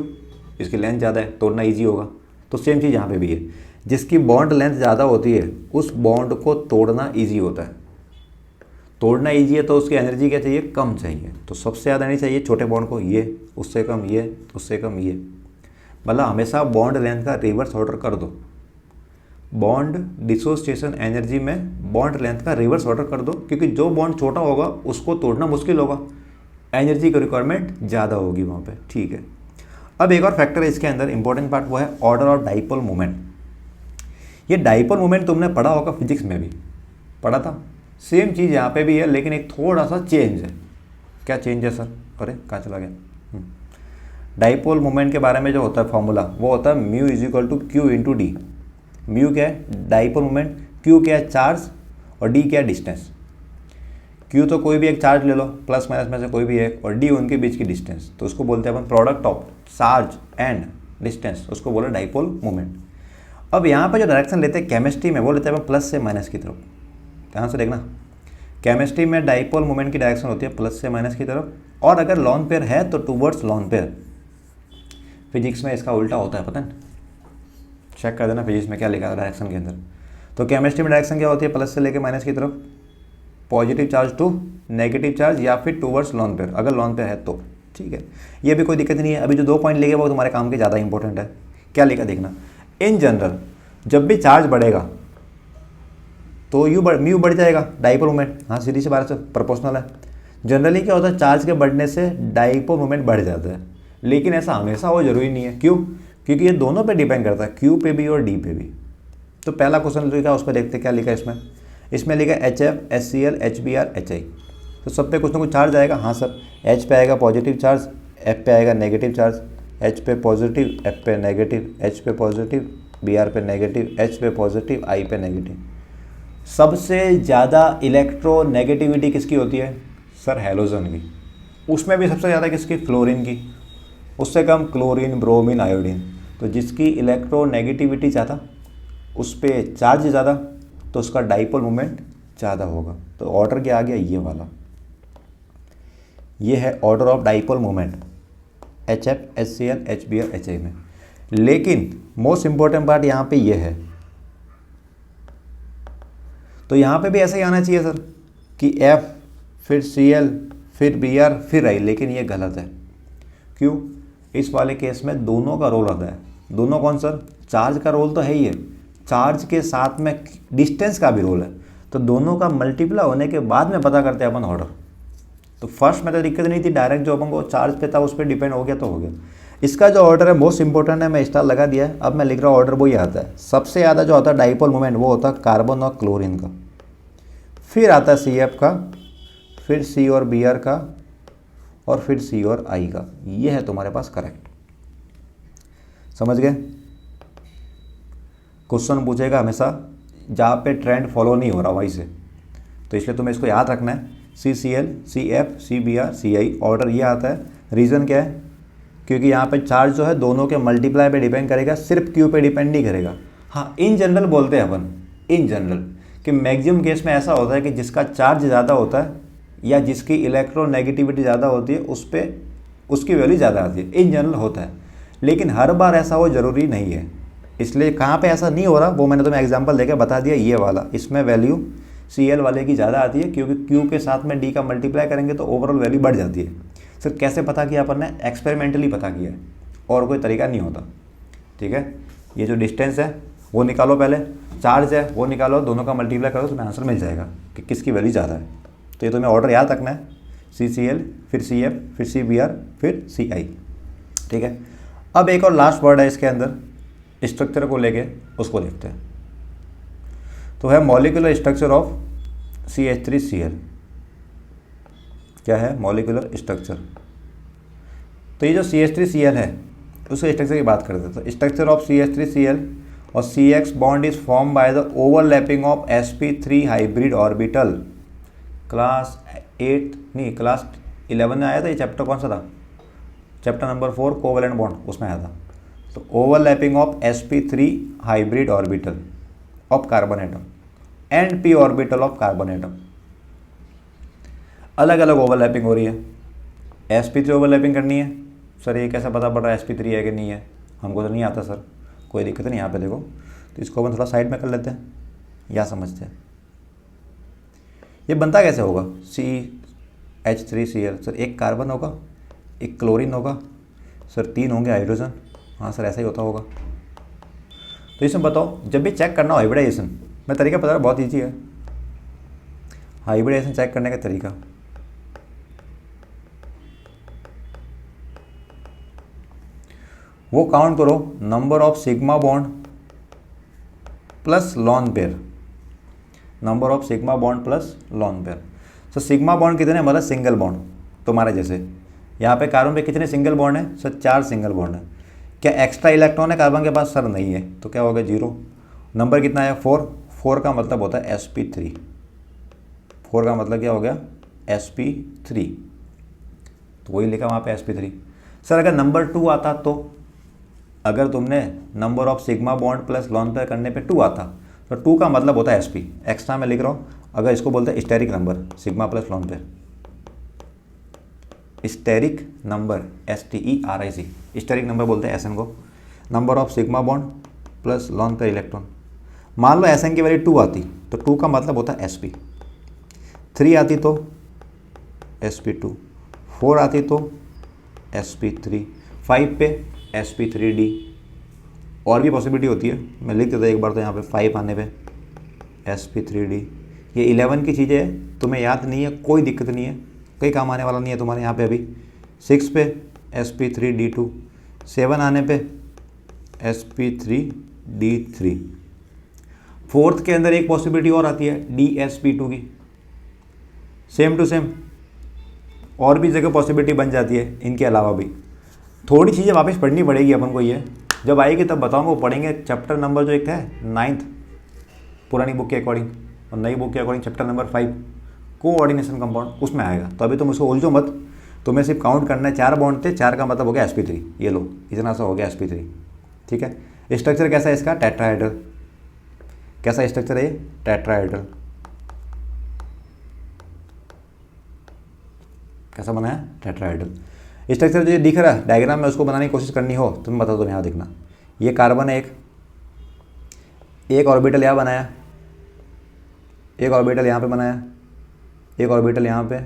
इसकी लेंथ ज़्यादा है, तोड़ना ईजी होगा। तो सेम चीज़ यहाँ पे भी है, जिसकी बॉन्ड लेंथ ज़्यादा होती है उस बॉन्ड को तोड़ना ईजी होता है, तोड़ना ईजी है तो उसकी एनर्जी क्या चाहिए, कम चाहिए, तो सबसे ज़्यादा नहीं चाहिए छोटे बॉन्ड को, ये उससे कम, ये उससे कम, ये मतलब हमेशा बॉन्ड लेंथ का रिवर्स ऑर्डर कर दो, बॉन्ड डिसोसिएशन एनर्जी में बॉन्ड लेंथ का रिवर्स ऑर्डर कर दो, क्योंकि जो बॉन्ड छोटा होगा उसको तोड़ना मुश्किल होगा, एनर्जी की रिक्वायरमेंट ज़्यादा होगी वहाँ पे, ठीक है। अब एक और फैक्टर है इसके अंदर इंपॉर्टेंट पार्ट, वो है ऑर्डर ऑफ डाइपोल मोमेंट। ये डाइपोल मोमेंट तुमने पढ़ा होगा फिजिक्स में भी पढ़ा था, सेम चीज़ यहाँ पे भी है, लेकिन एक थोड़ा सा चेंज है। क्या चेंज है सर, अरे कहाँ चला गया। डाइपोल मोमेंट के बारे में जो होता है फॉर्मूला वो होता है mu is equal to q into d. Mu क्या है डाइपोल मोमेंट, क्यू क्या है चार्ज, और डी क्या है डिस्टेंस। क्यू तो कोई भी एक चार्ज ले लो प्लस माइनस में से कोई भी एक, और डी उनके बीच की डिस्टेंस, तो उसको बोलते हैं अपन product of charge and distance, उसको बोले डाइपोल मोमेंट। अब यहाँ पर जो डायरेक्शन लेते हैं केमिस्ट्री में वो लेते हैं अपन प्लस से माइनस की तरफ। ध्यान से देखना, केमिस्ट्री में डाइपोल मोमेंट की डायरेक्शन होती है प्लस से माइनस की तरफ, और अगर लॉन पेयर है तो टूवर्ड्स लॉन पेयर। फिजिक्स में इसका उल्टा होता है, पता है, चेक कर देना फिजिक्स में क्या लिखा है डायरेक्शन के अंदर। तो केमिस्ट्री में डायरेक्शन क्या होती है प्लस से लेकर माइनस की तरफ, positive charge to negative charge, या फिर टूवर्ड्स लॉन पेयर अगर लॉन पेयर है तो। ठीक है, ये भी कोई दिक्कत नहीं है। अभी जो 2 पॉइंट लिखे वो तुम्हारे काम के ज़्यादा इंपॉर्टेंट है। क्या लिखा देखना, इन जनरल जब भी चार्ज बढ़ेगा तो म्यू बढ़ जाएगा डाइपोल मोमेंट। हाँ सीधी सी बात से प्रोपोर्शनल है। जनरली क्या होता है चार्ज के बढ़ने से डाइपोल मोमेंट बढ़ जाता है, लेकिन ऐसा हमेशा वो जरूरी नहीं है। क्यों? क्योंकि ये दोनों पे डिपेंड करता है, क्यू पे भी और डी पे भी। तो पहला क्वेश्चन लिखा उस पर देखते क्या लिखा है इसमें लिखा HF, HCl, HBr, HI। तो सब पे कुछ ना कुछ चार्ज आएगा। हाँ सर, H पे आएगा पॉजिटिव चार्ज, F पे आएगा नेगेटिव चार्ज, H पे पॉजिटिव, F पे नेगेटिव, H पे पॉजिटिव, Br पे नेगेटिव, H पे पॉजिटिव, I पे नेगेटिव। सबसे ज़्यादा इलेक्ट्रोनेगेटिविटी किसकी होती है सर? हैलोजन की। उसमें भी सबसे ज़्यादा किसकी? फ्लोरीन की। उससे कम क्लोरीन, ब्रोमीन, आयोडीन। तो जिसकी इलेक्ट्रोनेगेटिविटी ज़्यादा उस पर चार्ज ज़्यादा, तो उसका डाइपोल मोमेंट ज़्यादा होगा। तो ऑर्डर क्या आ गया? ये वाला, ये है order of dipole moment HF, HCl, HBr, HI में। लेकिन मोस्ट इंपॉर्टेंट पार्ट यहाँ पे ये है, तो यहाँ पे भी ऐसा ही आना चाहिए सर कि F फिर Cl फिर Br फिर I, लेकिन ये गलत है। क्यों? इस वाले केस में दोनों का रोल आता है। दोनों कौन सर? चार्ज का रोल तो है ही है, चार्ज के साथ में डिस्टेंस का भी रोल है। तो दोनों का मल्टीप्लाई होने के बाद में पता करते हैं अपन ऑर्डर। तो फर्स्ट में तो दिक्कत नहीं थी, डायरेक्ट जो अपन को चार्ज पे था उस पर डिपेंड हो गया तो हो गया। इसका जो ऑर्डर है मोस्ट इंपॉर्टेंट है, मैं स्टार लगा दिया है। अब मैं लिख रहा हूँ ऑर्डर वही आता है। सबसे ज़्यादा जो होता है डाइपोल मोमेंट वो होता है कार्बन और क्लोरीन का, फिर आता है CF का, फिर C और Br का, और फिर C और I का। ये है तुम्हारे पास करेक्ट। समझ गए? क्वेश्चन पूछेगा हमेशा जहाँ पे ट्रेंड फॉलो नहीं हो रहा वहीं से, तो इसलिए तुम्हें इसको याद रखना है। CCl, CF, CBr, CI, order ये आता है। रीज़न क्या है? क्योंकि यहाँ पे चार्ज जो है दोनों के मल्टीप्लाई पे डिपेंड करेगा, सिर्फ क्यू पे डिपेंड नहीं करेगा। हाँ, इन जनरल बोलते हैं अपन, इन जनरल कि मैक्सिमम केस में ऐसा होता है कि जिसका चार्ज ज़्यादा होता है या जिसकी इलेक्ट्रोनेगेटिविटी ज़्यादा होती है उस पर उसकी वैल्यू ज़्यादा आती है। इन जनरल होता है, लेकिन हर बार ऐसा हो ज़रूरी नहीं है। इसलिए कहाँ पे ऐसा नहीं हो रहा वो मैंने तुम्हें एग्जांपल देकर बता दिया। ये वाला, इसमें वैल्यू Cl वाले की ज़्यादा आती है, क्योंकि Q के साथ में D का मल्टीप्लाई करेंगे तो ओवरऑल वैल्यू बढ़ जाती है। सर कैसे पता किया अपन ने? एक्सपेरिमेंटली पता किया है, और कोई तरीका नहीं होता। ठीक है, ये जो डिस्टेंस है वो निकालो, पहले चार्ज है वो निकालो, दोनों का मल्टीप्लाई करो, तुम्हें आंसर मिल जाएगा कि किसकी वैल्यू ज़्यादा है। तो ये तुम्हें ऑर्डर याद रखना है, CCl, फिर CF, फिर CBr, फिर CI। ठीक है, अब एक और लास्ट वर्ड है इसके अंदर स्ट्रक्चर को लेके, उसको देखते हैं। तो है मॉलिक्यूलर स्ट्रक्चर ऑफ CH3Cl। क्या है? Molecular structure. तो ये जो CH3Cl है उसके स्ट्रक्चर की बात करते हैं। तो स्ट्रक्चर ऑफ CH3Cl और CX bond is form by the overlapping of sp3 hybrid orbital. Class 8 नहीं, क्लास 11 में आया था ये चैप्टर। कौन सा था? चैप्टर नंबर 4 कोवैलेंट बॉन्ड, उसमें आया था। तो overlapping of sp3 hybrid orbital of carbon atom and p orbital of carbon atom. अलग अलग ओवरलैपिंग हो रही है। sp3 ओवरलैपिंग करनी है। सर ये कैसा पता पड़ रहा है sp3 है कि नहीं है? हमको तो नहीं आता सर। कोई दिक्कत नहीं, यहाँ पे देखो। तो इसको अपन थोड़ा साइड में कर लेते हैं या समझते हैं। ये बनता कैसे होगा? CH3Cl। सर एक कार्बन होगा, एक क्लोरीन होगा, सर 3 होंगे हाइड्रोजन। हाँ सर ऐसा ही होता होगा। तो इसमें बताओ, जब भी चेक करना हो हाइब्रिडाइजेशन, मैं तरीका बता रहा हूँ, बहुत ईजी है हाइब्रिडाइजेशन चेक करने का तरीका। वो काउंट करो number of sigma bond plus lone pair, number of sigma bond plus lone pair. तो सिग्मा बॉन्ड कितने? मतलब सिंगल बॉन्ड तुम्हारे जैसे यहाँ पे कार्बन पे कितने सिंगल बॉन्ड है सर? 4 सिंगल बॉन्ड है। क्या एक्स्ट्रा इलेक्ट्रॉन है कार्बन के पास? सर नहीं है। तो क्या होगा? 0। नंबर कितना है? 4। 4 का मतलब होता है sp3। 4 का मतलब क्या हो गया? sp3। तो वही लिखा वहाँ पे sp3। सर अगर नंबर 2 आता तो, अगर तुमने number of sigma bond plus lone pair करने पे 2 आता तो 2 का मतलब होता है sp। एक्स्ट्रा में लिख रहा हूँ। अगर इसको बोलते हैं steric number, sigma plus lone pair, steric number, STERIC, steric number बोलते हैं SN को। Number of sigma bond plus lone pair electron. मान लो SN की वैल्यू 2 आती तो 2 का मतलब होता है sp। 3 आती तो sp2। 4 आती तो sp3। 5 पे sp3d। और भी पॉसिबिलिटी होती है, मैं लिख देता एक बार तो यहाँ पे 5 आने पे sp3d। ये 11 की चीज़ें है, तुम्हें याद नहीं है कोई दिक्कत नहीं है, कई काम आने वाला नहीं है तुम्हारे यहाँ पे अभी। 6 पे sp3d2। 7 आने पे sp3d3। 4th के अंदर एक पॉसिबिलिटी और आती है dsp2 की, सेम टू सेम। और भी जगह पॉसिबिलिटी बन जाती है इनके अलावा भी। थोड़ी चीज़ें वापस पढ़नी पड़ेगी अपन को, ये जब आएगी तब बताऊंगा। वो पढ़ेंगे चैप्टर नंबर जो एक है 9th पुरानी बुक के अकॉर्डिंग, और नई बुक के according chapter number 5 coordination compound, उसमें आएगा। तो अभी तुम उसको उलझो मत, तुम्हें सिर्फ काउंट करना है। 4 बॉन्ड थे, 4 का मतलब हो गया sp3। ये लो, इतना सा हो गया sp3। ठीक है। स्ट्रक्चर कैसा है इसका? टेट्राहेड्रल। कैसा स्ट्रक्चर है ये? टेट्राहेड्रल। कैसा बना है? टेट्राहेड्रल। स्ट्रक्चर जो दिख रहा है डायग्राम में, उसको बनाने की कोशिश करनी हो तुम बता दो। यहाँ देखना, ये कार्बन है, एक ऑर्बिटल यहाँ बनाया, एक ऑर्बिटल यहाँ पे बनाया, एक ऑर्बिटल यहाँ पे,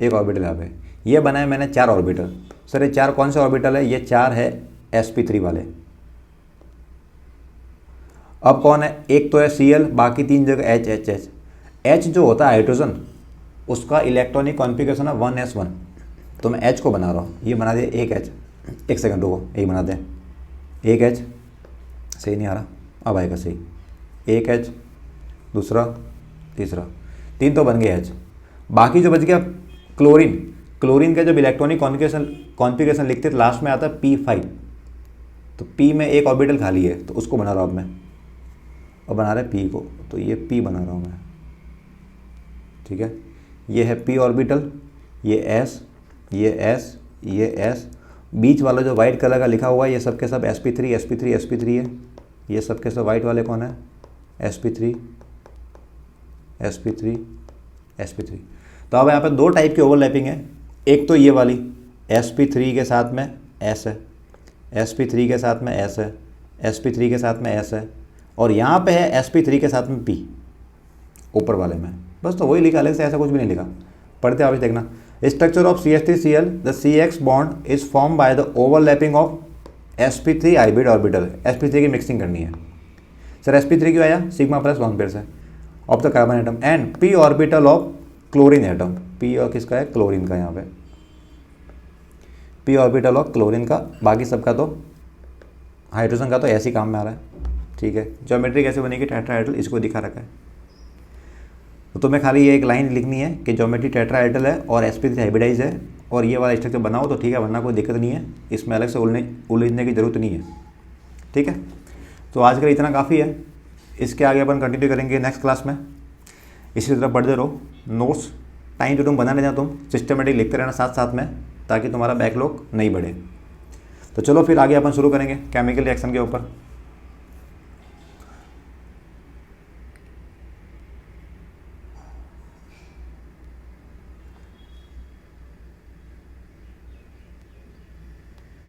एक ऑर्बिटल यहाँ पे। ये बनाया मैंने 4 ऑर्बिटल। सर ये 4 कौन से ऑर्बिटल है? ये 4 है sp3 वाले। अब कौन है? एक तो है Cl, बाकी 3 जगह H। H जो होता है हाइड्रोजन, उसका इलेक्ट्रॉनिक कॉन्फ़िगरेशन है 1s1। तो मैं H को बना रहा हूँ, ये बना दिया एक H। एक सेकंड रुको, यही बना दें। एक H, सही नहीं आ रहा, अब आएगा सही। एक H, दूसरा, तीसरा, 3 तो बन गए H। बाकी जो बच गया क्लोरीन। क्लोरीन का जब इलेक्ट्रॉनिक कॉन्फ़िगरेशन लिखते तो लास्ट में आता है P5। तो P में एक ऑर्बिटल खाली है, तो उसको बना रहा हूँ अब मैं, और बना रहा है P को, तो ये P बना रहा हूँ मैं। ठीक है, ये है P ऑर्बिटल, ये S, ये S, ये S। बीच वाला जो वाइट कलर का लिखा हुआ है ये सब के सब sp3 sp3 sp3 है। ये सब के सब वाइट वाले कौन है? sp3 sp3 sp3। तो अब यहाँ पे 2 टाइप की ओवरलैपिंग है। एक तो ये वाली sp3 के साथ में S है, sp3 के साथ में S है, sp3 के साथ में S है, और यहाँ पे है sp3 के साथ में P ऊपर वाले में। बस तो वही लिखा, अलग से ऐसा कुछ भी नहीं लिखा। पढ़ते आप देखना। Structure of CH3Cl, the CX bond is form by the overlapping of sp3 hybrid orbital. sp3 की मिक्सिंग करनी है। सर sp3 क्यों आया? सिग्मा प्लस लॉन पेयर से of the carbon atom and p orbital of chlorine atom. p और किसका है? Chlorine का। यहाँ पे p ऑर्बिटल ऑफ क्लोरीन का, बाकी सबका तो हाइड्रोजन का तो ऐसे ही काम में आ रहा है। ठीक है, ज्योमेट्री कैसे बनेगी टेट्राहेड्रल, इसको दिखा रखा है। तो तुम्हें खाली ये एक लाइन लिखनी है कि ज्योमेट्री टेट्राहेड्रल है और sp3 हाइब्रिडाइज है, और ये वाला स्ट्रक्चर बनाओ तो ठीक है, वरना कोई दिक्कत नहीं है। इसमें अलग से उलझने की ज़रूरत नहीं है। ठीक है, तो आज के लिए इतना काफ़ी है। इसके आगे अपन कंटिन्यू करेंगे नेक्स्ट क्लास में। इसी तरह पढ़ते रहो। नोट्स टाइम टू टाइम बनाने जाओ, तुम सिस्टमेटिक लिखते रहना साथ साथ में, ताकि तुम्हारा बैकलॉग नहीं बढ़े। तो चलो फिर आगे अपन शुरू करेंगे केमिकल रिएक्शन के ऊपर।